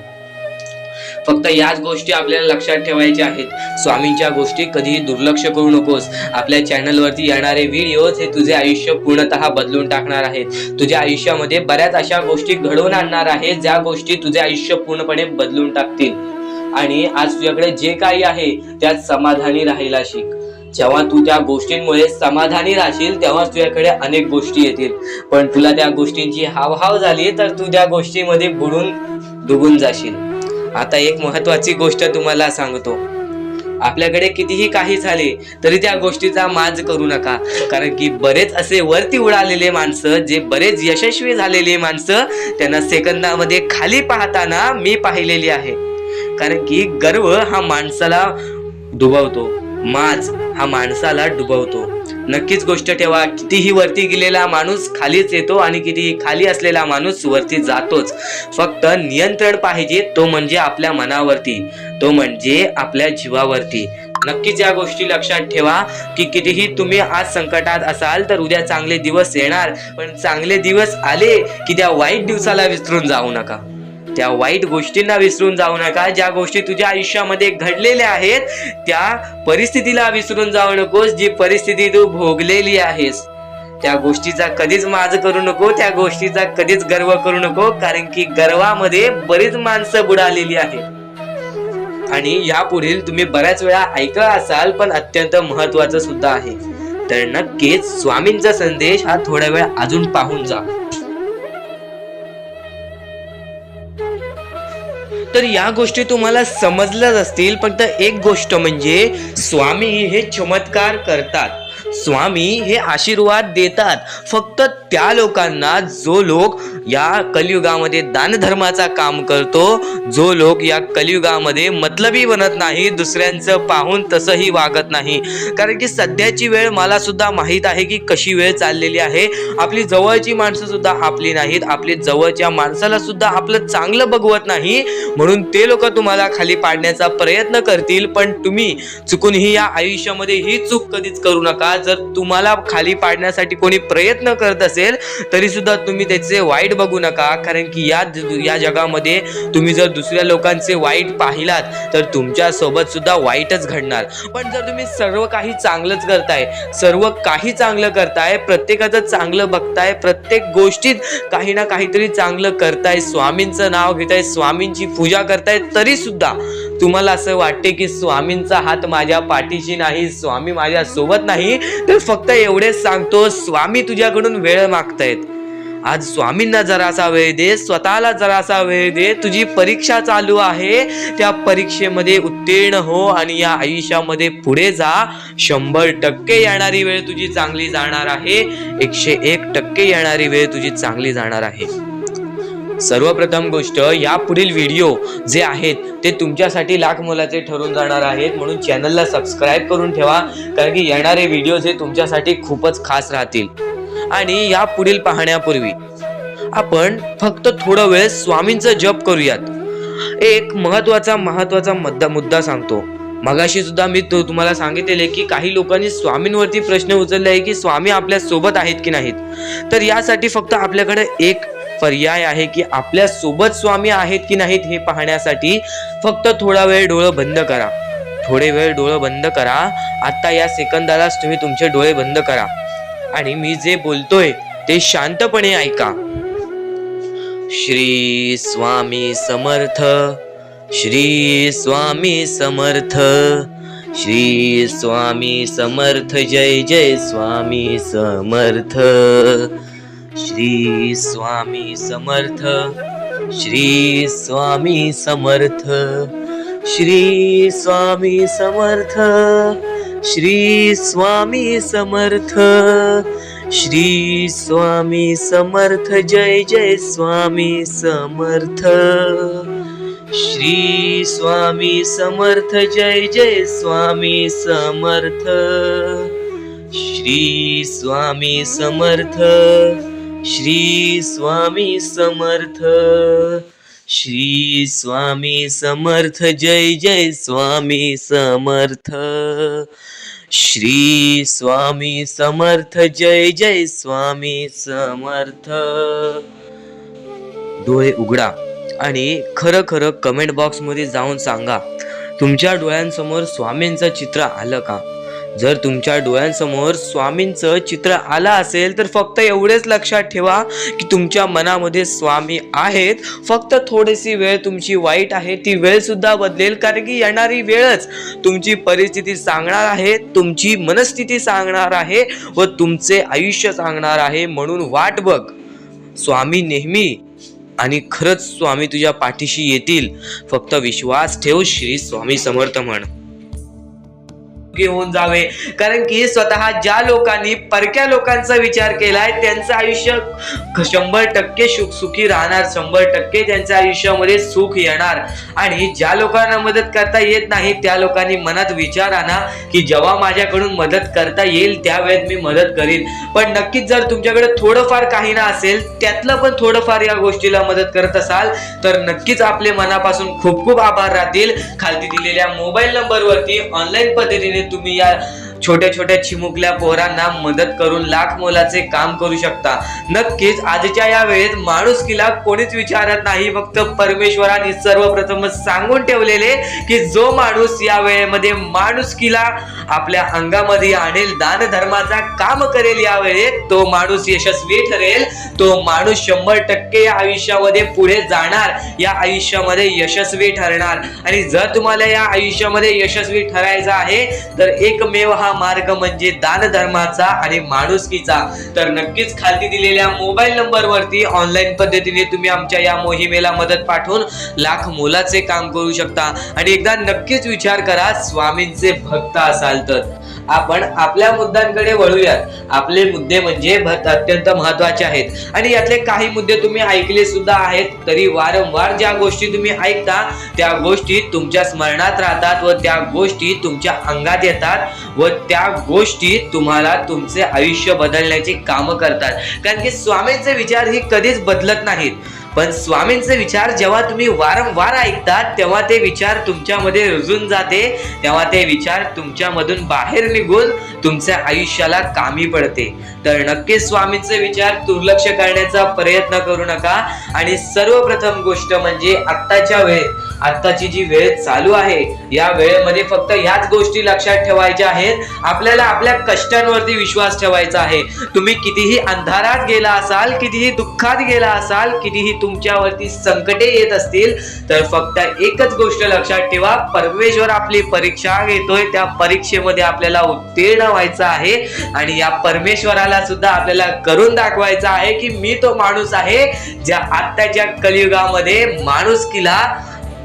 फक्त याच गोष्टी आपल्याला लक्षात ठेवायच्या आहेत. स्वामींच्या गोष्टी कधीही दुर्लक्ष करू नकोस. आपल्या चॅनलवरती येणारे व्हिडिओज हे तुझे आयुष्य पूर्णतः बदलून टाकणार आहेत. तुझ्या आयुष्यामध्ये बऱ्याच अशा गोष्टी घडवून आणणार आहेत ज्या गोष्टी तुझे आयुष्य पूर्णपणे बदलून टाकतील. आणि आज तुझ्याकडे जे काही आहे त्यात समाधानी राहायला शिक. जेव्हा तू त्या गोष्टींमुळे समाधानी राहशील तेव्हा तुझ्याकडे अनेक गोष्टी येतील, पण तुला त्या गोष्टींची हावहाव झाली तर तू त्या गोष्टीमध्ये बुडून डुबून जाशील. आता एक महत्वाची गोष्ट तुम्हाला सांगतो, आपल्याकडे कितीही काही झाले तरी त्या गोष्टीचा माज करू नका, कारण की बरेच असे वरती उडालेले माणसं, जे बरेच यशस्वी झालेले माणसं, त्यांना सेकंदामध्ये खाली पाहताना मी पाहिलेली आहे. कारण की गर्व हा माणसाला डुबवतो, माज हा माणसाला डुबवतो. नक्कीच गोष्ट ठेवा, कितीही वरती गेलेला माणूस खालीच येतो आणि कितीही खाली असलेला माणूस वरती जातोच. फक्त नियंत्रण पाहिजे, तो म्हणजे आपल्या मनावरती, तो म्हणजे आपल्या जीवावरती. नक्कीच या गोष्टी लक्षात ठेवा की कितीही तुम्ही आज संकटात असाल तर उद्या चांगले दिवस येणार, पण चांगले दिवस आले की त्या वाईट दिवसाला विसरून जाऊ नका, त्या वाईट गोष्टींना विसरून जाऊ नका. ज्या गोष्टी तुझ्या आयुष्यामध्ये घडलेल्या आहेत त्या परिस्थितीला विसरून जाऊ नकोस, जी परिस्थिती तू भोगलेली आहेस त्या गोष्टीचा कधीच माज करू नको, त्या गोष्टीचा कधीच गर्व करू नको, कारण की गर्वामध्ये बरीच माणसं बुडालेली आहेत. आणि यापुढील तुम्ही बऱ्याच वेळा ऐकलं असाल, पण अत्यंत महत्वाचं सुद्धा आहे. तर नक्कीच स्वामींचा संदेश हा थोडा वेळ अजून पाहून जा. तर या गोष्टी तुम्हाला समजल्याच असतील, फक्त एक गोष्ट म्हणजे स्वामी हे चमत्कार करतात, स्वामी हे आशीर्वाद देतात फक्त त्या लोकांना जो लोक या कलियुगामध्ये दानधर्माचा काम करतो, जो लोक या कलियुगामध्ये मतलबी बनत नाही, दुसऱ्यांचं पाहून तसंही वागत नाही. कारण की सध्याची वेळ मला सुद्धा माहीत आहे की कशी वेळ चाललेली आहे. आपली जवळची माणसं सुद्धा आपली नाहीत, आपली जवळच्या माणसाला सुद्धा आपलं चांगलं बघवत नाही, म्हणून ते लोक तुम्हाला खाली पाडण्याचा प्रयत्न करतील. पण तुम्ही चुकूनही या आयुष्यामध्ये ही चूक कधीच करू नका. जर तुम्हाला खाली पाडण्यासाठी कोणी प्रयत्न करत असेल तरी सुद्धा तुम्ही त्याचे वाईट बघू नका, कारण की या जगामध्ये तुम्ही जर दुसऱ्या लोकांचे वाईट पाहिलात तर तुमच्या सोबत सुद्धा वाईटच घडणार. पण जर तुम्ही सर्व काही चांगलंच करताय, सर्व काही चांगलं करताय, प्रत्येकाचं चांगलं बघताय, प्रत्येक गोष्टीत काही ना काहीतरी चांगलं करताय, स्वामींचं नाव घेताय, स्वामींची पूजा करताय, तरी सुद्धा तुम्हाला असं वाटते की स्वामींचा हात माझ्या पाठीशी नाही, स्वामी माझ्या सोबत नाही, तर फक्त एवढेच सांगतो, स्वामी तुझ्याकडून वेळ मागतायत. आज स्वामींना जरासा वेळ दे, स्वतःला जरासा वेळ दे. तुझी परीक्षा चालू आहे, त्या परीक्षेमध्ये उत्तीर्ण हो आणि या आयुष्यामध्ये पुढे जा. 100% येणारी वेळ तुझी चांगली जाणार आहे, 101% येणारी वेळ तुझी चांगली जाणार आहे. सर्वप्रथम गोष्ट, या पुढील व्हिडिओ जे आहेत ते तुमच्यासाठी लाख मोलाचे ठरून जाणार आहेत, म्हणून चॅनलला सबस्क्राईब करून ठेवा, कारण की येणारे व्हिडिओ हे तुमच्यासाठी खूपच खास राहतील. आणि या पुढील पाहण्यापूर्वी आपण फक्त थोडा वेळ स्वामींचा जप करूयात. एक महत्वाचा मुद्दा सांगतो. मगाशी सुद्धा मी तुम्हाला सांगितले की काही लोकांनी स्वामींवरती प्रश्न उचलले आहे की स्वामी आपल्या सोबत आहेत की नाहीत. तर यासाठी फक्त आपल्याकडे एक पर्याय आहे की आपल्या सोबत स्वामी आहेत की नाहीत हे पाहण्यासाठी फक्त थोडा वेळ डोळे बंद करा, थोडे वेळ डोळे बंद करा. आता या सेकंदालाच तुम्ही तुमचे डोळे बंद करा आणि मी जे बोलतोय ते शांतपणे ऐका. श्री स्वामी समर्थ, श्री स्वामी समर्थ, श्री स्वामी समर्थ, जय जय स्वामी समर्थ. श्री स्वामी समर्थ, श्री स्वामी समर्थ, श्री स्वामी समर्थ, श्री स्वामी समर्थ, श्री स्वामी समर्थ, जय जय स्वामी समर्थ. श्री स्वामी समर्थ, जय जय स्वामी समर्थ. श्री स्वामी समर्थ, श्री स्वामी समर्थ, श्री स्वामी समर्थ, जय जय स्वामी समर्थ. श्री स्वामी समर्थ, जय जय स्वामी समर्थ. डोळे उघडा आणि खरं खरं कमेंट बॉक्स मध्ये जाऊन सांगा, तुमच्या डोळ्यांसमोर स्वामींचं चित्र आलं का? जर तुमच्या डोळ्यांसमोर स्वामींचं चित्र आलं असेल तर फक्त एवढेच लक्षात ठेवा की तुमच्या मनामध्ये स्वामी आहेत. फक्त थोडीशी वेळ तुमची वाईट आहे, ती वेळ सुद्धा बदलेल, कारण की येणारी वेळच तुमची परिस्थिती सांगणार आहे, तुमची मनस्थिती सांगणार आहे व तुमचे आयुष्य सांगणार आहे. म्हणून वाट बघ, स्वामी नेहमी आणि खरंच स्वामी तुझ्या पाठीशी येतील. फक्त विश्वास ठेव, श्री स्वामी समर्थ म्हण. होऊन जावे, कारण की स्वतः ज्या लोकांनी परक्या लोकांचा विचार केलाय त्यांचं आयुष्य 100% सुखी राहणार, 100% त्यांच्या आयुष्यामध्ये सुख येणार. आणि ज्या लोकांना मदत करता येत नाही त्या लोकांनी मनात विचार आणा की जेव्हा माझ्याकडून मदत करता येईल त्यावेळेस मी मदत करीन. पण नक्कीच जर तुमच्याकडे थोडंफार काही ना असेल, त्यातलं पण थोडंफार या गोष्टीला मदत करत असाल तर नक्कीच आपले मनापासून खूप खूप आभार राहतील. खाली दिलेल्या मोबाईल नंबरवरती ऑनलाईन पद्धतीने तुम्ही या छोट्या छोट्या चिमुकल्या पोरांना मदत करून लाख मोलाचे काम करू शकता. नक्कीच आजच्या या वेळेत माणुसकीला कोणीच विचारत नाही, फक्त परमेश्वराने सर्वप्रथम सांगून ठेवलेले की जो माणूस या वेळेमध्ये माणुसकीला आपल्या अंगामध्ये आणेल, दान धर्माचा काम करेल, या वेळेत तो माणूस यशस्वी ठरेल. तो माणूस 100% या आयुष्यामध्ये पुढे जाणार, या आयुष्यामध्ये यशस्वी ठरणार. आणि जर तुम्हाला या आयुष्यामध्ये यशस्वी ठरायचं आहे तर एकमेव हा मार्ग म्हणजे दान धर्माचा आणि माणुसकीचा. तर नक्कीच खाली दिलेल्या मोबाईल नंबरवरती ऑनलाईन पद्धतीने तुम्ही आमच्या या मोहिमेला मदत पाठवून लाख मोलाचे काम करू शकता. आणि एकदा नक्कीच विचार करा, स्वामींचे भक्त असाल तर. आपण आपल्या मुद्द्यांकडे वळूयात. आपले मुद्दे म्हणजे अत्यंत महत्वाचे आहेत आणि यातले काही मुद्दे तुम्ही ऐकले सुद्धा आहेत, तरी वारंवार ज्या गोष्टी तुम्ही ऐकता त्या गोष्टी तुमच्या स्मरणात राहतात व त्या गोष्टी तुमच्या अंगात येतात व त्या गोष्टी तुम्हाला तुमचे आयुष्य बदलण्याची कामं करतात. कारण की स्वामींचे विचार ही कधीच बदलत नाहीत, पण स्वामींचे विचार जेव्हा तुम्ही वारंवार ऐकतात तेव्हा ते विचार तुमच्यामध्ये रुजून जाते, तेव्हा ते विचार तुमच्यामधून बाहेर निघून तुमच्या आयुष्याला कामी पडते. तर नक्कीच स्वामींचे विचार दुर्लक्ष करण्याचा प्रयत्न करू नका. आणि सर्वप्रथम गोष्ट म्हणजे आत्ताच्या वेळेत, आत्ताची जी वेळ चालू आहे या वेळेमध्ये फक्त ह्याच गोष्टी लक्षात ठेवायच्या आहेत. आपल्याला आपल्या कष्टांवरती विश्वास ठेवायचा आहे. तुम्ही कितीही अंधारात गेला असाल, कितीही दुःखात गेला असाल, कितीही तुमच्यावरती संकटे येत असतील तर फक्त एकच गोष्ट लक्षात ठेवा, परमेश्वर आपली परीक्षा घेतोय, त्या परीक्षेमध्ये आपल्याला उत्तीर्ण व्हायचं आहे. आणि या परमेश्वराला सुद्धा आपल्याला करून दाखवायचं आहे की मी तो माणूस आहे ज्या आत्ताच्या कलियुगामध्ये माणुसकीला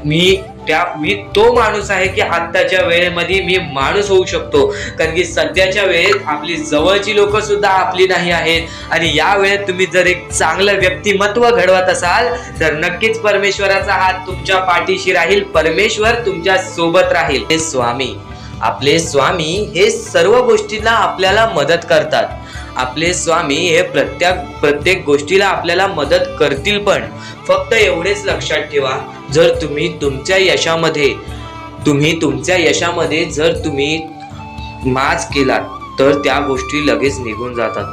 मी तो माणूस आहे की आत्ताच्या वेळेमध्ये मी माणूस होऊ शकतो. कारण की सध्याच्या वेळेत आपली जवळची लोक सुद्धा आपली नाही आहेत. आणि या वेळेत तुम्ही जर एक चांगलं व्यक्तिमत्व घडवत असाल तर नक्कीच परमेश्वराचा हात तुमच्या पाठीशी राहील, परमेश्वर तुमच्या सोबत राहील. हे स्वामी, आपले स्वामी हे सर्व गोष्टींना आपल्याला मदत करतात. आपले स्वामी हे प्रत्येक गोष्टीला आपल्याला मदत करतील. पण फक्त एवढेच लक्षात ठेवा, जर तुम्ही तुमच्या यशामध्ये जर तुम्ही माज केलात तर त्या गोष्टी लगेच निघून जातात.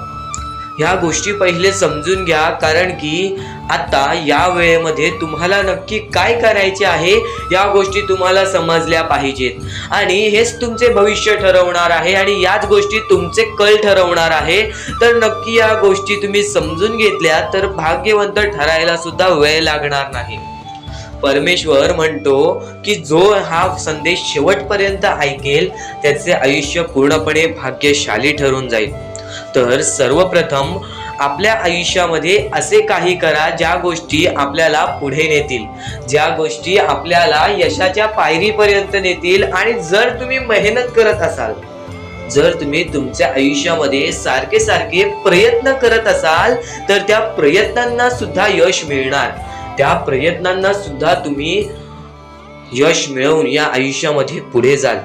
ह्या गोष्टी पहिले समजून घ्या, कारण की आता या वेळेमध्ये तुम्हाला नक्की काय करायचे आहे या गोष्टी तुम्हाला समजल्या पाहिजेत आणि हेच तुमचे भविष्य ठरवणार आहे आणि याच गोष्टी तुमचे कल ठरवणार आहे. तर नक्की या गोष्टी तुम्ही समजून घेतल्या तर भाग्यवंत ठरायला सुद्धा वेळ लागणार नाही. परमेश्वर म्हणतो की जो हा संदेश शेवटपर्यंत ऐकेल त्याचे आयुष्य पूर्णपणे भाग्यशाली ठरून जाईल. तर सर्वप्रथम आपल्या आयुष्यामध्ये असे काही करा ज्या गोष्टी आपल्याला पुढे नेतील, ज्या गोष्टी आपल्याला यशाच्या पायरीपर्यंत नेतील. आणि जर तुम्ही मेहनत करत असाल, जर तुम्ही तुमच्या आयुष्यामध्ये सारखे सारखे प्रयत्न करत असाल तर त्या प्रयत्नांना सुद्धा यश मिळणार, त्या प्रयत्नांना सुद्धा तुम्ही यश मिळवून या आयुष्यामध्ये पुढे जाल.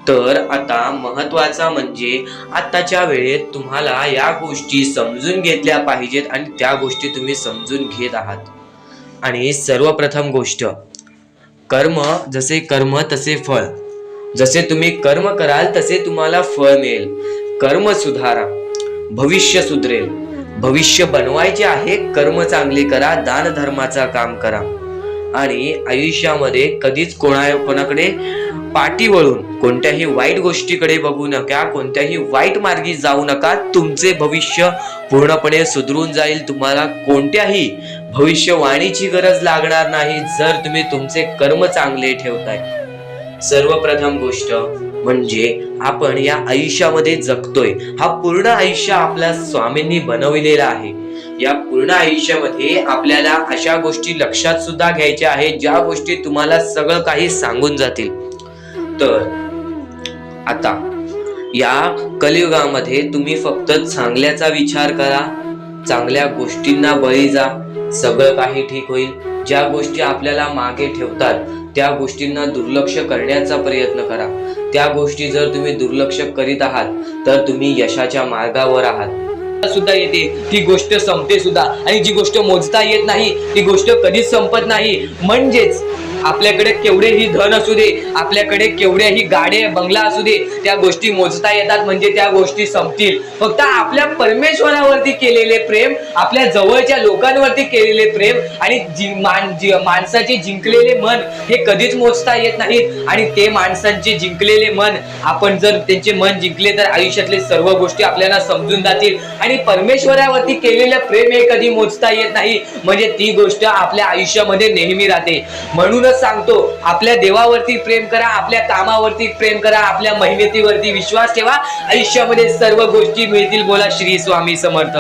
तर आता महत्वाचा म्हणजे आताच्या वेळेत तुम्हाला या गोष्टी समजून घेतल्या पाहिजेत आणि त्या गोष्टी तुम्ही समजून घेत आहात. आणि सर्वप्रथम गोष्ट, कर्म जसे कर्म तसे फळ. जसे तुम्ही कर्म कराल तसे तुम्हाला फळ मिळेल. कर्म सुधारा, भविष्य सुधरेल. भविष्य बनवायचे आहे, कर्म चांगले करा, दान धर्माचा काम करा. आणि आयुष्यामध्ये कधीच कोणाकडे पाठी वळून कोणत्याही वाईट गोष्टीकडे बघू नका, कोणत्याही वाईट मार्गी जाऊ नका. तुमचे भविष्य पूर्णपणे सुधरून जाईल. तुम्हाला कोणत्याही भविष्यवाणीची गरज लागणार नाही जर तुम्ही तुमचे कर्म चांगले ठेवताय. सर्वप्रथम गोष्ट म्हणजे आपण या आयुष्यामध्ये जगतोय, हा पूर्ण आयुष्य आपल्या स्वामींनी बनविलेला आहे. या पूर्ण आयुष्यामध्ये आपल्याला अशा गोष्टी लक्षात सुद्धा घ्यायच्या आहेत ज्या गोष्टी तुम्हाला सगळं काही सांगून जातील. तर आता या कलियुगामध्ये तुम्ही फक्त चांगल्याचा विचार करा, चांगल्या गोष्टींना बळी जा, सगळं काही ठीक होईल. ज्या गोष्टी आपल्याला मागे ठेवतात त्या गोष्टींना दुर्लक्ष करण्याचा प्रयत्न करा. त्या गोष्टी जर तुम्ही दुर्लक्ष करीत आहात तर तुम्ही यशाच्या मार्गावर आहात. सुद्धा येते ती गोष्ट संपते सुद्धा, आणि जी गोष्ट मोजता येत नाही ती गोष्ट कधीच संपत नाही. म्हणजेच आपल्याकडे केवढेही धन असू दे, आपल्याकडे केवढ्याही गाड्या बंगला असू दे, त्या गोष्टी मोजता येतात म्हणजे त्या गोष्टी संपतील. फक्त आपल्या परमेश्वरावरती केलेले प्रेम, आपल्या जवळच्या लोकांवरती केलेले प्रेम आणि माणसाचे जिंकलेले मन हे कधीच मोजता येत नाहीत. आणि ते माणसांचे जिंकलेले मन, आपण जर त्यांचे मन जिंकले तर आयुष्यातले सर्व गोष्टी आपल्याला समजून जातील. आणि परमेश्वरावरती केलेलं प्रेम हे कधी मोजता येत नाही, म्हणजे ती गोष्ट आपल्या आयुष्यामध्ये नेहमी राहते. म्हणूनच सांगतो, आपल्या देवावरती प्रेम करा, आपल्या कामावरती प्रेम करा, आपल्या मेहनतीवरती विश्वास ठेवा, आयुष्यामध्ये सर्व गोष्टी मिळतील. बोला श्री स्वामी समर्थ.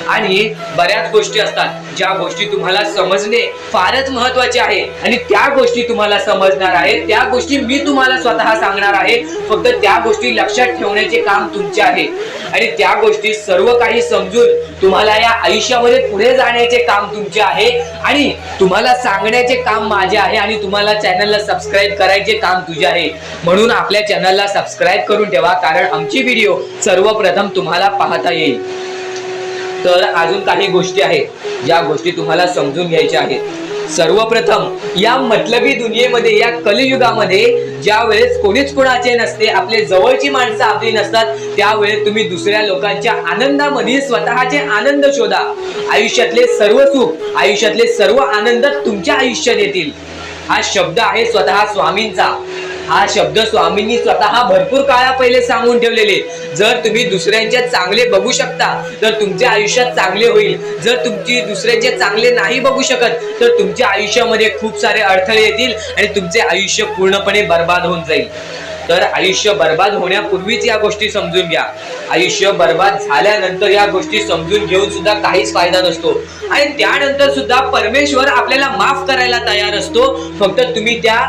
आणि बऱ्याच गोष्टी असतात ज्या गोष्टी तुम्हाला समजणे फारच महत्वाचे आहे, आणि त्या गोष्टी तुम्हाला समजणार आहेत, त्या गोष्टी मी तुम्हाला स्वतः सांगणार आहे. फक्त त्या गोष्टी लक्षात ठेवण्याचे काम तुमचे आहे, आणि त्या गोष्टी सर्व काही समजून तुम्हाला या आयुष्यामध्ये पुढे जाण्याचे काम तुमचे आहे, आणि तुम्हाला सांगण्याचे काम माझे आहे, आणि तुम्हाला चॅनलला सबस्क्राईब करायचे काम तुझे आहे. म्हणून आपल्या चॅनलला सबस्क्राईब करून ठेवा, कारण आमची व्हिडिओ सर्वप्रथम तुम्हाला पाहता येईल. तर अजून काही गोष्टी आहेत ज्या गोष्टी तुम्हाला समजून घ्यायच्या आहेत. सर्वप्रथम या मतलबी दुनियेमध्ये, या कलियुगामध्ये ज्या वेळेस कोणीच कोणाचे नसते, आपले जवळची माणसं आपली नसतात, त्यावेळेस तुम्ही दुसऱ्या लोकांच्या आनंदामध्ये स्वतःचे आनंद शोधा. आयुष्यातले सर्व सुख, आयुष्यातले सर्व आनंद तुमच्या आयुष्यात येतील. हा शब्द आहे स्वतः स्वामींचा. हा शब्द स्वामींनी स्वतः भरपूर काळा पहिले सांगून ठेवलेले. जर तुम्ही दुसऱ्यांचे चांगले बघू शकता तर तुमच्या आयुष्यात चांगले होईल. जर तुमची दुसऱ्यांचे चांगले नाही बघू शकत तर तुमच्या आयुष्यामध्ये खूप सारे अडथळे येतील आणि तुमचे आयुष्य पूर्णपणे बर्बाद होऊन जाईल. तर आयुष्य बर्बाद होण्यापूर्वीच या गोष्टी समजून घ्या. आयुष्य बर्बाद झाल्यानंतर या गोष्टी समजून घेऊन सुद्धा काहीच फायदा नसतो, आणि त्यानंतर सुद्धा परमेश्वर आपल्याला माफ करायला तयार असतो. फक्त तुम्ही त्या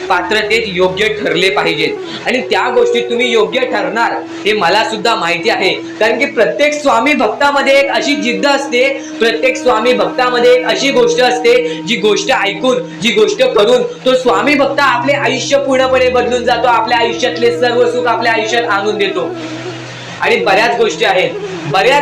पात्रतेत योग्य ठरले पाहिजेत, आणि त्या गोष्टीत तुम्ही योग्य ठरणार हे मला सुद्धा माहिती आहे. कारण की प्रत्येक स्वामी भक्तामध्ये एक अशी जिद्द असते, प्रत्येक स्वामी भक्तामध्ये एक अशी गोष्ट असते, जी गोष्ट ऐकून, जी गोष्ट करून तो स्वामी भक्त आपले आयुष्य पूर्णपणे बदलून जातो, आपल्या आयुष्यातले सर्व सुख आपल्या आयुष्यात आणून देतो. आणि बऱ्याच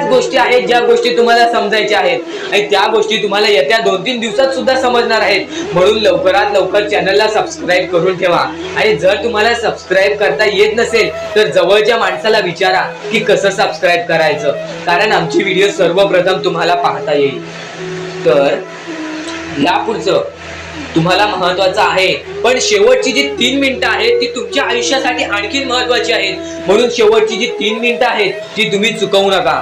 गोष्टी आहेत ज्या गोष्टी तुम्हाला समजायच्या आहेत, आणि त्या गोष्टी तुम्हाला येत्या 2-3 दिवसात सुद्धा समजणार आहेत. म्हणून लवकरात लवकर चॅनलला सबस्क्राईब करून ठेवा. आणि जर तुम्हाला सबस्क्राईब करता येत नसेल तर जवळच्या माणसाला विचारा की कसं सबस्क्राईब करायचं, कारण आमची व्हिडिओ सर्वप्रथम तुम्हाला पाहता येईल. तर यापुढचं तुम्हाला महत्वाचं आहे, पण शेवटची जी 3 मिनिटं आहेत ती तुमच्या आयुष्यासाठी आणखी महत्वाची आहेत. म्हणून शेवटची जी 3 मिनिटं आहेत ती तुम्ही चुकवू नका.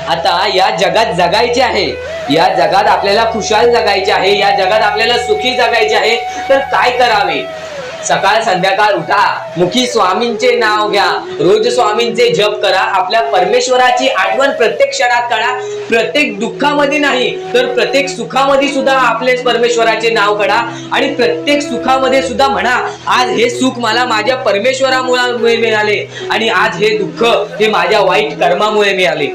आता या जगात जगायचे आहे, या जगात आपल्याला खुशाल जगायचे आहे, या जगात आपल्याला सुखी जगायचे आहे. तर काय करावे? सकाळ संध्याकाळ उठा, मुखी स्वामींचे नाव घ्या, रोज स्वामींचे जप करा, आपल्या परमेश्वराची आठवण प्रत्येक क्षणात काढा. प्रत्येक दुःखामध्ये नाही तर प्रत्येक सुखामध्ये सुद्धा आपले परमेश्वराचे नाव काढा, आणि प्रत्येक सुखामध्ये सुद्धा म्हणा, आज हे सुख मला माझ्या परमेश्वरामुळे मिळाले, आणि आज हे दुःख हे माझ्या वाईट कर्मामुळे मिळाले,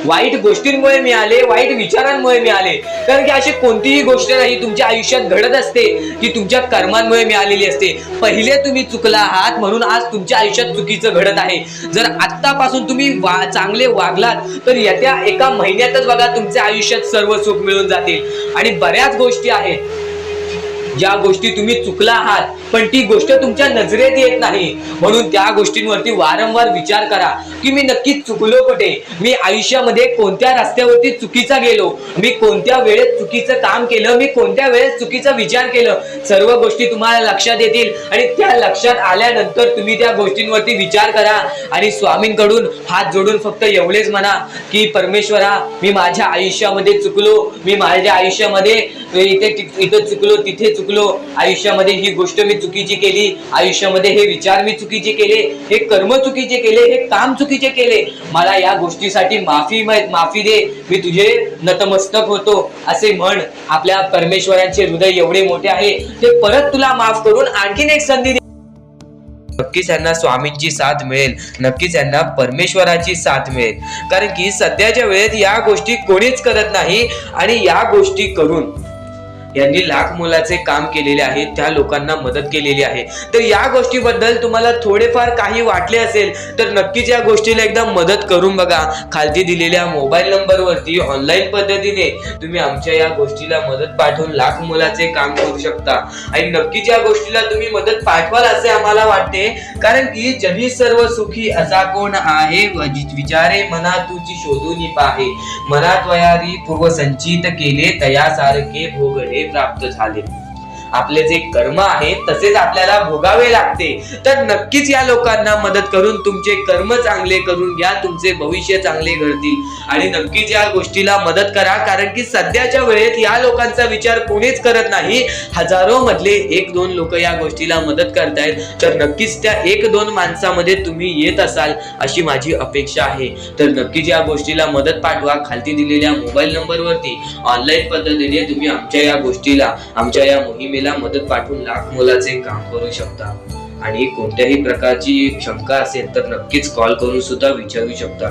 वाईट गोष्टींमुळे मिळाले, वाईट विचारांमुळे मिळाले. कारण की अशी कोणतीही गोष्ट नाही तुमच्या आयुष्यात घडत असते की तुमच्या कर्मांमुळे मिळालेली असते. पहिले तुम्ही चुकला आहात म्हणून आज तुमच्या आयुष्यात चुकीचं घडत आहे. जर आत्तापासून तुम्ही चांगले वागलात तर येत्या 1 महिन्यातच बघा तुमच्या आयुष्यात सर्व सुख मिळून जातील. आणि बऱ्याच गोष्टी आहेत ज्या गोष्टी तुम्ही चुकला आहात पण ती गोष्ट तुमच्या नजरेत येत नाही. म्हणून त्या गोष्टींवरती वारंवार विचार करा की मी नक्की चुकलो कुठे, मी आयुष्यामध्ये कोणत्या रस्त्यावरती चुकीचा गेलो, मी कोणत्या वेळेत चुकीचं काम केलं, मी कोणत्या वेळेत चुकीचा विचार केलं. सर्व गोष्टी तुम्हाला लक्षात येतील आणि त्या लक्षात आल्यानंतर तुम्ही त्या गोष्टींवरती विचार करा आणि स्वामींकडून हात जोडून फक्त एवढेच म्हणा की परमेश्वरा, मी माझ्या आयुष्यामध्ये चुकलो, मी माझ्या आयुष्यामध्ये इथं चुकलो, तिथे चुकलो, आयुष्यामध्ये ही गोष्ट मी चुकीची केली, आयुष्यामध्ये हे विचार मी चुकीचे केले, हे कर्म चुकीचे केले, हे काम चुकीचे केले, मला या गोष्टीसाठी माफी दे, मी तुझे नतमस्तक होतो असे म्हण. आपल्या परमेश्वरांचे हृदय एवढे मोठे आहे, ते परत तुला माफ करून आणखीन एक संधी. नक्कीच यांना स्वामींची साथ मिळेल, नक्कीच यांना परमेश्वराची साथ मिळेल. कारण की सध्याच्या वेळेत या गोष्टी कोणीच करत नाही आणि या गोष्टी करून यांनी लाख मोलाचे काम केलेले आहे, त्या लोकांना मदत केलेली आहे. तर या गोष्टीबद्दल तुम्हाला थोडेफार काही वाटले असेल तर नक्कीच या गोष्टीला एकदा मदत करून बघा. खालती दिलेल्या मोबाईल नंबरवरती ऑनलाईन पद्धतीने तुम्ही आमच्या या गोष्टीला मदत पाठवून लाख मोलाचे काम करू शकता आणि नक्कीच या गोष्टीला तुम्ही मदत पाठवाल असे आम्हाला वाटते. कारण की जगी सर्व सुखी असा कोण आहे, विचारे मना तुझी शोधून पाहे, मनात वयारी पूर्व संचित केले तयासारखे भोगले प्राप्त झाले. आपले जे कर्म आहे तसेच आपल्याला भोगावे लागते. तर नक्कीच या लोकांना मदत करून तुमचे कर्म चांगले करून घ्या, तुमचे भविष्य चांगले घडतील आणि नक्कीच या गोष्टीला मदत करा. कारण की सध्याच्या वेळेत या लोकांचा विचार कोणीच करत नाही. हजारो मधले 1-2 लोक या गोष्टीला मदत करतायत. तर नक्कीच त्या 1-2 माणसामध्ये तुम्ही येत असाल अशी माझी अपेक्षा आहे. तर नक्कीच या गोष्टीला मदत पाठवा. खालती दिलेल्या मोबाईल नंबरवरती ऑनलाईन पद्धतीने तुम्ही आमच्या या गोष्टीला, आमच्या या मोहिमेला मदत पाठवून लाख मोलाचे काम करू शकता. आणि कोणत्याही प्रकारची शंका असेल तर नक्कीच कॉल करून सुद्धा विचारू शकता.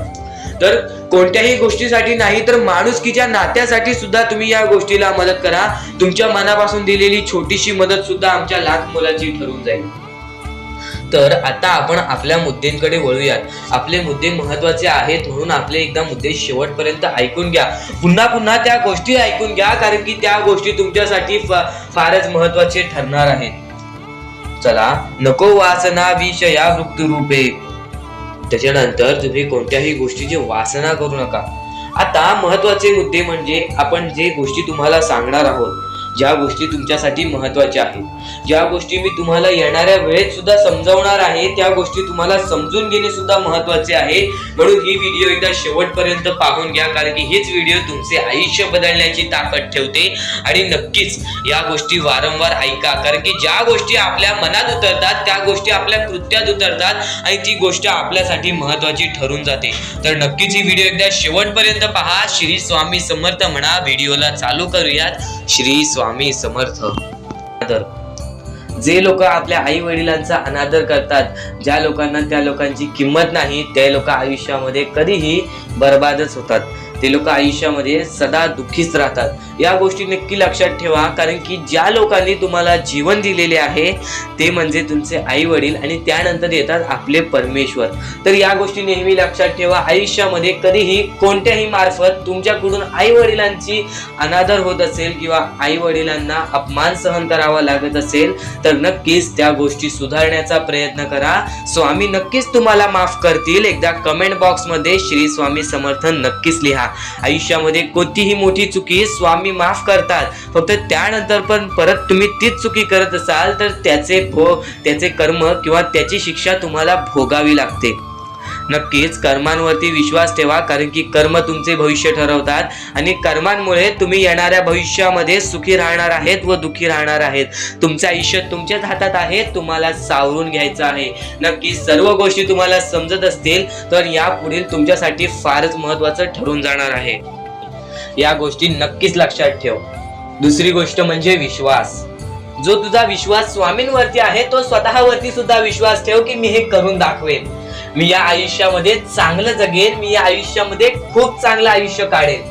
तर कोणत्याही गोष्टीसाठी नाही तर माणुसकीच्या नात्यासाठी सुद्धा तुम्ही या गोष्टीला मदत करा. तुमच्या मनापासून दिलेली छोटीशी मदत सुद्धा आमच्या लाख मोलाची ठरून जाईल. तर आता आपण आपल्या मुद्द्यांकडे वळूयात. आपले मुद्दे महत्वाचे आहेत म्हणून आपले एकदा मुद्दे शेवटपर्यंत ऐकून घ्या. पुन्हा पुन्हा त्या गोष्टी ऐकून घ्या कारण की त्या गोष्टी तुमच्यासाठी फारच महत्वाचे ठरणार आहेत. चला, नको वासना विषया वृत्त रूपे. त्याच्यानंतर तुम्ही कोणत्याही गोष्टीची वासना करू नका. आता महत्वाचे मुद्दे म्हणजे आपण जे गोष्टी तुम्हाला सांगणार आहोत, ज्या गोष्टी तुमच्यासाठी महत्वाच्या आहेत, ज्या गोष्टी मी तुम्हाला येणाऱ्या वेळेत सुद्धा समजावणार आहे, त्या गोष्टी तुम्हाला समजून घेणे सुद्धा महत्वाचे आहे. म्हणून ही व्हिडिओ एकदा शेवटपर्यंत पाहून घ्या कारण की हीच व्हिडिओ तुमचे आयुष्य बदलण्याची ताकद ठेवते. आणि नक्कीच या गोष्टी वारंवार ऐका कारण की ज्या गोष्टी आपल्या मनात उतरतात त्या गोष्टी आपल्या कृत्यात उतरतात आणि ती गोष्ट आपल्यासाठी महत्वाची ठरून जाते. तर नक्कीच ही व्हिडिओ एकदा शेवटपर्यंत पहा. श्री स्वामी समर्थ म्हणा. व्हिडिओला चालू करूयात. श्री स्वामी समर्थ. जे लोक आपल्या आई वडिलांचा अनादर करतात, ज्या लोकांना त्या लोकांची किंमत नाही, ते लोक आयुष्यामध्ये कधीही बर्बादच होतात. ते लोक आयुष्यामध्ये सदा दुःखीच राहतात. या गोष्टी नक्की लक्षात ठेवा कारण की ज्या लोकांनी तुम्हाला जीवन दिलेले आहे ते म्हणजे तुमचे आई वडील आणि त्यानंतर येतात आपले परमेश्वर. तर या गोष्टी नेहमी लक्षात ठेवा. आयुष्यामध्ये कधीही कोणत्याही मार्फत तुमच्याकडून आई वडिलांची अनादर होत असेल किंवा आई वडिलांना अपमान सहन करावा लागत असेल तर नक्कीच त्या गोष्टी सुधारण्याचा प्रयत्न करा. स्वामी नक्कीच तुम्हाला माफ करतील. एकदा कमेंट बॉक्स मध्ये श्री स्वामी समर्थ नक्कीच लिहा. आयुष्यामध्ये कोणतीही मोठी चुकी स्वामी माफ करतात. फक्त त्यानंतर पण परत तुम्ही तीच चुकी करत असाल तर त्याचे कर्म किंवा त्याची शिक्षा तुम्हाला भोगावी लागते. नक्कीच कर्मांवरती विश्वास ठेवा कारण की कर्म तुमचे भविष्य ठरवतात आणि कर्मांमुळे तुम्ही येणाऱ्या भविष्यामध्ये सुखी राहणार आहेत व दुःखी राहणार आहेत. तुमचं आयुष्य तुमच्याच हातात आहे, तुम्हाला सावरून घ्यायचं आहे. नक्कीच सर्व गोष्टी तुम्हाला समजत असतील तर यापुढील तुमच्यासाठी फारच महत्वाचं ठरून जाणार आहे. या गोष्टी नक्कीच लक्षात ठेव. दुसरी गोष्ट म्हणजे विश्वास. जो तुझा विश्वास स्वामींवरती आहे तो स्वतःवरती सुद्धा विश्वास ठेव की मी हे करून दाखवेन, मी या आयुष्यामध्ये चांगलं जगेन, मी या आयुष्यामध्ये खूप चांगलं आयुष्य काढेन.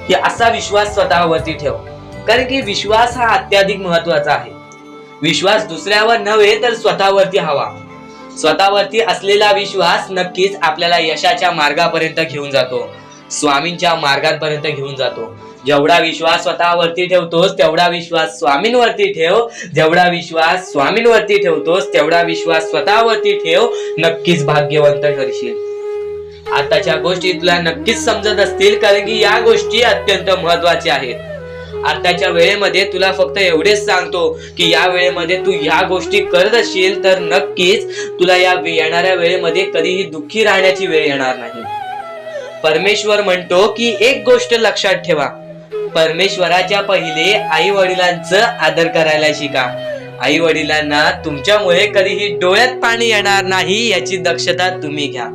हे असा विश्वास स्वतःवरती ठेव कारण की विश्वास हा अत्याधिक महत्वाचा आहे. विश्वास दुसऱ्यावर नव्हे तर स्वतःवरती हवा. स्वतःवरती असलेला विश्वास नक्कीच आपल्याला यशाच्या मार्गापर्यंत घेऊन जातो, स्वामींच्या मार्गापर्यंत घेऊन जातो. जेवढा विश्वास स्वतःवरती ठेवतोस तेवढा विश्वास स्वामींवरती ठेव. जेवढा विश्वास स्वामींवरती ठेवतोस तेवढा विश्वास स्वतःवरती ठेव. नक्कीच भाग्यवंत ठरशील. आताच्या गोष्टी तुला नक्कीच समजत असतील, कारण की या गोष्टी अत्यंत महत्वाच्या आहेत. आताच्या वेळेमध्ये तुला फक्त एवढेच सांगतो की या वेळेमध्ये तू ह्या गोष्टी करत असशील तर नक्कीच तुला या येणाऱ्या वेळेमध्ये कधीही दुःखी राहण्याची वेळ येणार नाही. परमेश्वर म्हणतो की एक गोष्ट लक्षात ठेवा, परमेश्वराच्या पहिले आई वडिलांचं आदर करायला शिका. आई वडिलांना तुमच्यामुळे कधीही डोळ्यात पाणी येणार नाही याची दक्षता तुम्ही घ्या,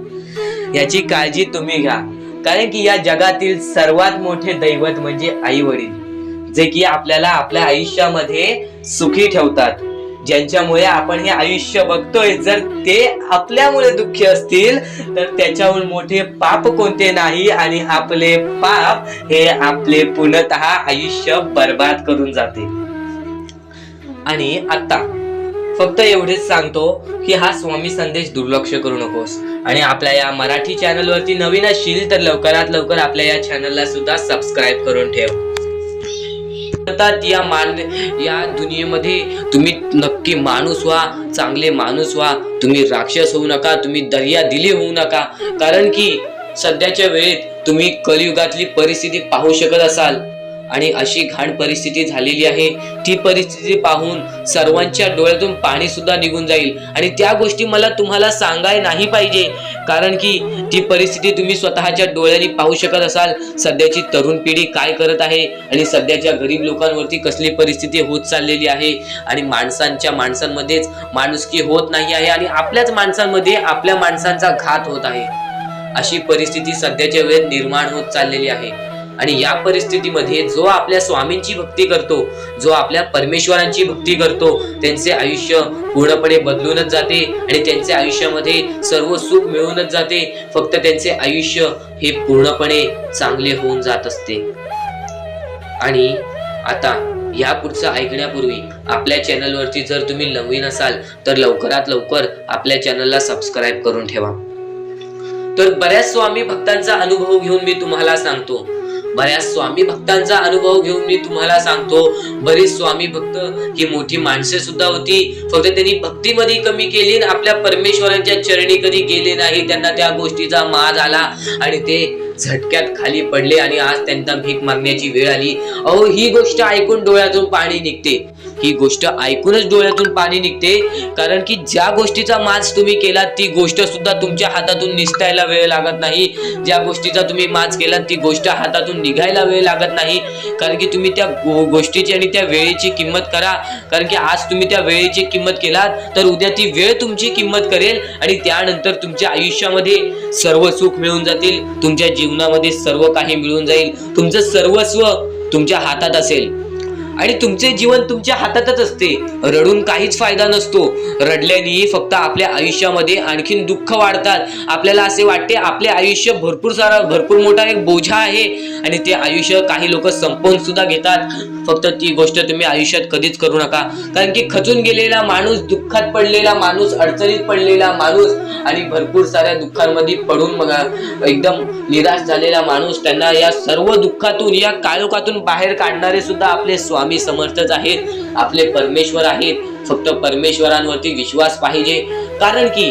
याची काळजी तुम्ही घ्या. कारण की या जगातील सर्वात मोठे दैवत म्हणजे आई वडील, जे की आपल्याला आपल्या आयुष्यामध्ये सुखी ठेवतात, ज्यांच्यामुळे आपण हे आयुष्य बघतोय. जर ते आपल्यामुळे दुःखी असतील तर त्याच्याहून मोठे पाप कोणते नाही, आणि आपले पाप हे आपले पूर्णतः आयुष्य बर्बाद करून जाते. आणि आता फक्त एवढेच सांगतो की हा स्वामी संदेश दुर्लक्ष करू नकोस. आणि आपल्या या मराठी चॅनल वरती नवीन असशील तर लवकरात लवकर आपल्या या चॅनलला सुद्धा सबस्क्राईब करून ठेव. या दुनियेमध्ये तुम्ही नक्की माणूस व्हा, चांगले माणूस व्हा. तुम्ही राक्षस होऊ नका, तुम्ही दर्या दिली होऊ नका. कारण की सध्याच्या वेळेत तुम्ही कलियुगातली परिस्थिती पाहू शकत असाल, आणि अशी घाण परिस्थिती झालेली आहे. ती परिस्थिती पाहून सर्वांच्या डोळ्यातून पाणी सुद्धा निघून जाईल. आणि त्या गोष्टी मला तुम्हाला सांगाय नाही पाहिजे, कारण की ती परिस्थिती तुम्ही स्वतःच्या डोळ्यांनी पाहू शकत असाल. सध्याची तरुण पिढी काय करत आहे, आणि सध्याच्या गरीब लोकांवरती कसली परिस्थिती होत चाललेली आहे. आणि माणसांमध्येच माणुसकी होत नाही आहे, आणि आपल्याच माणसांमध्ये आपल्या माणसांचा घात होत आहे. अशी परिस्थिती सध्याच्या वेळेत निर्माण होत चाललेली आहे. आणि या परिस्थितीमध्ये जो आपल्या स्वामींची भक्ती करतो, जो आपल्या परमेश्वरांची भक्ती करतो, त्यांचे आयुष्य पूर्णपणे बदलूनच जाते. आणि त्यांच्या आयुष्यामध्ये सर्व सुख मिळूनच जाते. फक्त त्यांचे आयुष्य हे पूर्णपणे चांगले होऊन जात असते. आणि आता या पुढचं ऐकण्यापूर्वी आपल्या चॅनलवरती जर तुम्ही नवीन असाल तर लवकरात लवकर आपल्या चॅनलला सबस्क्राईब करून ठेवा. तर बऱ्याच स्वामी भक्तांचा अनुभव घेऊन मी तुम्हाला सांगतो, बरेच स्वामी भक्त ही मोठी माणसे सुद्धा होती, फक्त त्यांनी भक्तीमध्ये कमी केली आणि आपल्या परमेश्वरांच्या चरणी कधी गेले नाही. त्यांना त्या गोष्टीचा माज आला आणि ते झटक्यात खाली पडले, आणि आज त्यांना भीक मागण्याची वेळ आली. अहो, ही गोष्ट ऐकून डोळ्यातून पाणी निघते. ही गोष्ट ऐकूनच डोळ्यातून पाणी निघते, कारण की ज्या गोष्टीचा माज तुम्ही केला ती गोष्ट सुद्धा तुमच्या हातातून निसटायला वेळ लागत नाही. ज्या गोष्टीचा तुम्ही माज केला ती गोष्ट हातातून निघायला वेळ लागत नाही. कारण की तुम्ही त्या गोष्टीची आणि त्या वेळेची किंमत करा. कारण की आज तुम्ही त्या वेळेची किंमत केलात तर उद्या ती वेळ तुमची किंमत करेल, आणि त्यानंतर तुमच्या आयुष्यामध्ये सर्व सुख मिळून जातील. तुमच्या जीवनामध्ये सर्व काही मिळून जाईल. तुमचं सर्वस्व तुमच्या हातात असेल, आणि तुमचे जीवन तुमच्या हातातच असते. रडून काहीच फायदा नसतो. रडल्याने फक्त आपल्या आयुष्यामध्ये आणखीन दुःख वाढतात. आपल्याला असे वाटते आपले आयुष्य भरपूर मोठा एक बोझा आहे, आणि ते आयुष्य काही लोक संपवून सुद्धा घेतात. फक्त ती गोष्ट तुम्ही आयुष्यात कधीच करू नका. कारण की खचून गेलेला माणूस, दुःखात पडलेला माणूस, अडचणीत पडलेला माणूस, आणि भरपूर साऱ्या दुःखांमध्ये पडून एकदम निराश झालेला माणूस, त्यांना या सर्व दुःखातून, या काळोखातून बाहेर काढणारे सुद्धा आपले स्वामी समर्थच आहेत, आपले परमेश्वर आहेत. फक्त परमेश्वरांवरती विश्वास पाहिजे. कारण की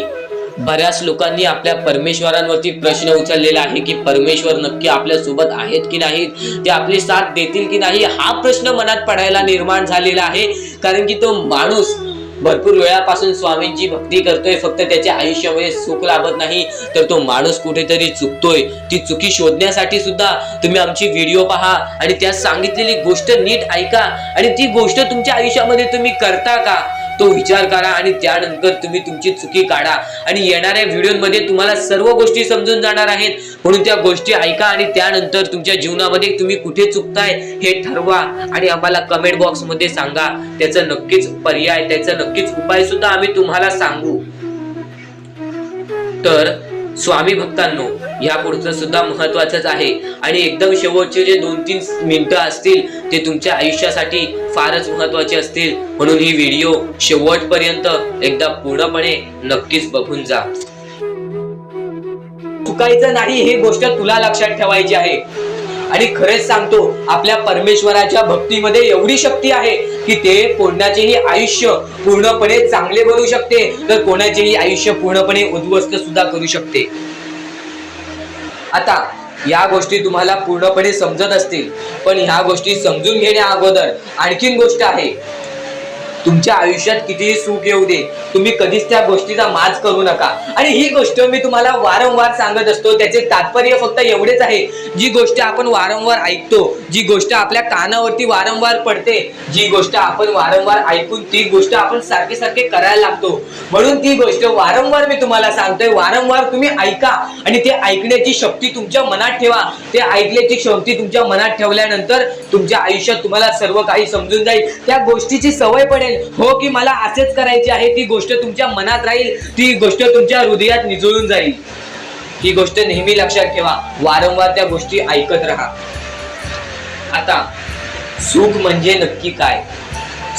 बऱ्याच लोकांनी आपल्या परमेश्वरांवरती प्रश्न उचललेला आहे की परमेश्वर नक्की आपल्या सोबत आहेत की नाहीत, ते आपली साथ देतील की नाही, हा प्रश्न मनात पडायला निर्माण झालेला आहे. कारण की तो माणूस भरपूर वेळापासून स्वामींची भक्ती करतोय, फक्त त्याच्या आयुष्यामध्ये सुख लाभत नाही, तर तो माणूस कुठेतरी चुकतोय. ती चुकी शोधण्यासाठी सुद्धा तुम्ही आमची व्हिडिओ पहा, आणि त्यात सांगितलेली गोष्ट नीट ऐका, आणि ती गोष्ट तुमच्या आयुष्यामध्ये तुम्ही करता का तो विचार करा, आणि त्यानंतर तुम्ही तुमची चुकी काढा. आणि येणाऱ्या व्हिडिओमध्ये तुम्हाला सर्व गोष्टी समजून जाणार आहेत. म्हणून त्या गोष्टी ऐका, आणि त्यानंतर तुमच्या जीवनामध्ये तुम्ही कुठे चुकताय हे ठरवा, आणि आम्हाला कमेंट बॉक्स मध्ये सांगा. त्याचं नक्कीच पर्याय, त्याचा नक्कीच उपाय सुद्धा आम्ही तुम्हाला सांगू. तर स्वामी भक्तांनो, या पुढचं सुद्धा महत्वाचंच आहे, आणि एकदम शेवटचे जे 2-3 मिनिटं असतील ते तुमच्या आयुष्यासाठी फारच महत्वाचे असतील. म्हणून ही व्हिडिओ शेवटपर्यंत एकदा पूर्णपणे नक्कीच बघून जा. चुकायचं नाही ही गोष्ट तुला लक्षात ठेवायची आहे. आणि खरेच सांगतो, आपल्या परमेश्वराच्या भक्तीमध्ये एवढी शक्ती आहे की ते कोणाचेही आयुष्य पूर्णपणे चांगले बनवू शकते, तर कोणाचेही आयुष्य पूर्णपणे उद्ध्वस्त सुद्धा करू शकते. आता या गोष्टी तुम्हाला पूर्णपणे समजत असतील, पण ह्या गोष्टी समजून घेण्या अगोदर आणखीन गोष्ट आहे. तुमच्या आयुष्यात कितीही सुख येऊ दे, तुम्ही कधीच त्या गोष्टीचा माज करू नका. आणि ही गोष्ट मी तुम्हाला वारंवार सांगत असतो. त्याचे तात्पर्य फक्त एवढेच आहे, जी गोष्ट आपण वारंवार ऐकतो, जी गोष्ट आपल्या कानावरती वारंवार पडते, जी गोष्ट आपण वारंवार ऐकून ती गोष्ट आपण सारखे सारखे करायला लागतो, म्हणून ती गोष्ट वारंवार मी तुम्हाला सांगतोय. वारंवार तुम्ही ऐका आणि ते ऐकण्याची शक्ती तुमच्या मनात ठेवा. ते ऐकण्याची शक्ती तुमच्या मनात ठेवल्यानंतर तुमच्या आयुष्यात तुम्हाला सर्व काही समजून जाईल. त्या गोष्टीची सवय पडेल. हो की मला असेच करायचे आहे, ती गोष्ट तुमच्या मनात राहील, ती गोष्ट तुमच्या हृदयात निजळून जाईल. ही गोष्ट नेहमी लक्षात ठेवा. वारंवार त्या गोष्टी ऐकत राहा. आता सुख म्हणजे नक्की काय?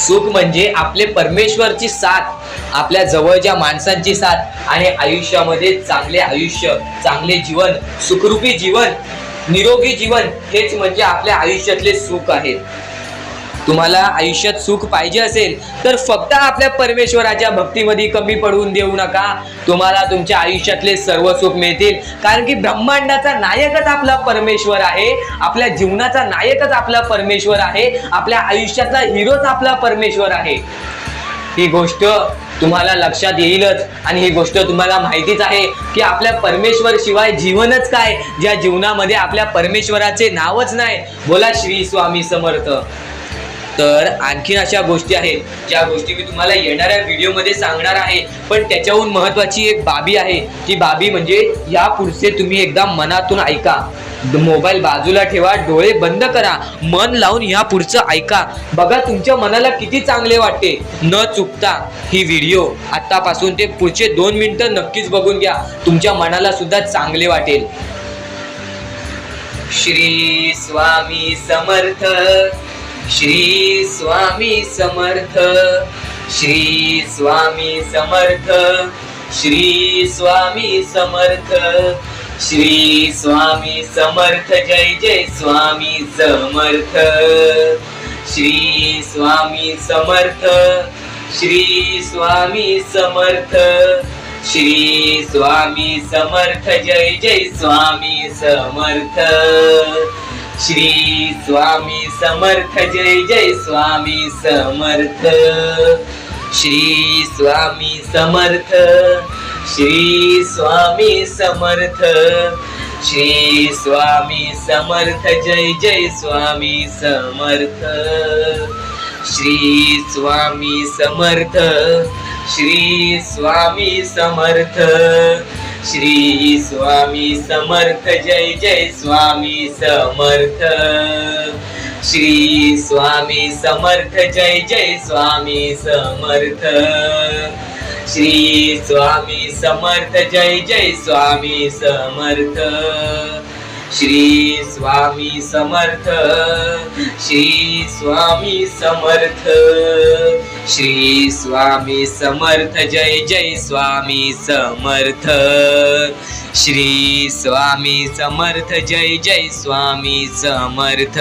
सुख म्हणजे आपले परमेश्वरची साथ, आपल्या जवळच्या माणसांची साथ आणि आयुष्यामध्ये चांगले आयुष्य, चांगले जीवन, सुखरूपी जीवन, निरोगी जीवन, हेच म्हणजे आपल्या आयुष्यातले सुख आहे. तुम्हाला आयुष्यात सुख पाहिजे असेल तर फक्त आपल्या परमेश्वराच्या भक्तीमध्ये कमी पडून देऊ नका. तुम्हाला तुमच्या आयुष्यातले सर्व सुख मिळतील, कारण की ब्रह्मांडाचा नायकच आपला परमेश्वर आहे. आपल्या जीवनाचा नायकच आपला परमेश्वर आहे. आपल्या आयुष्यातला हिरोच आपला परमेश्वर आहे. ही गोष्ट तुम्हाला लक्षात येईलच. आणि ही गोष्ट तुम्हाला माहितीच आहे की आपल्या परमेश्वर शिवाय जीवनच काय, ज्या जीवनामध्ये आपल्या परमेश्वराचे नावच नाही. बोला श्री स्वामी समर्थ. तर आणखीन अशा गोष्टी आहेत ज्या गोष्टी मी तुम्हाला येणाऱ्या व्हिडिओमध्ये सांगणार आहे. पण त्याच्याहून महत्वाची एक बाबी आहे. ती बाबी म्हणजे या पुढचे तुम्ही एकदा मनातून ऐका. मोबाईल बाजूला ठेवा, डोळे बंद करा, मन लावून या पुढचं ऐका. बघा तुमच्या मनाला किती चांगले वाटते. न चुकता ही व्हिडिओ आतापासून ते पुढचे 2 मिनिटं नक्कीच बघून घ्या. तुमच्या मनाला सुद्धा चांगले वाटेल. श्री स्वामी समर्थ, श्री स्वामी समर्थ, श्री स्वामी समर्थ, श्री स्वामी समर्थ, श्री स्वामी समर्थ. जय जय स्वामी समर्थ. श्री स्वामी समर्थ, श्री स्वामी समर्थ, श्री स्वामी समर्थ. जय जय स्वामी समर्थ. श्री स्वामी समर्थ. जय जय स्वामी समर्थ. श्री स्वामी समर्थ, श्री स्वामी समर्थ, श्री स्वामी समर्थ. जय जय स्वामी समर्थ. श्री स्वामी समर्थ, श्री स्वामी समर्थ, श्री स्वामी समर्थ. जय जय स्वामी समर्थ. श्री स्वामी समर्थ. जय जय स्वामी समर्थ. श्री स्वामी समर्थ. जय जय स्वामी समर्थ. श्री स्वामी समर्थ. श्री स्वामी समर्थ. श्री स्वामी समर्थ. जय जय स्वामी समर्थ. श्री स्वामी समर्थ. जय जय स्वामी समर्थ.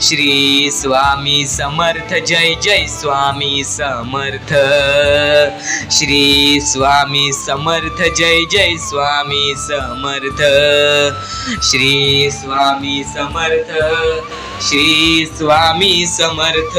श्री स्वामी समर्थ. जय जय स्वामी समर्थ. श्री स्वामी समर्थ. जय जय स्वामी समर्थ. श्री स्वामी समर्थ. श्री स्वामी समर्थ.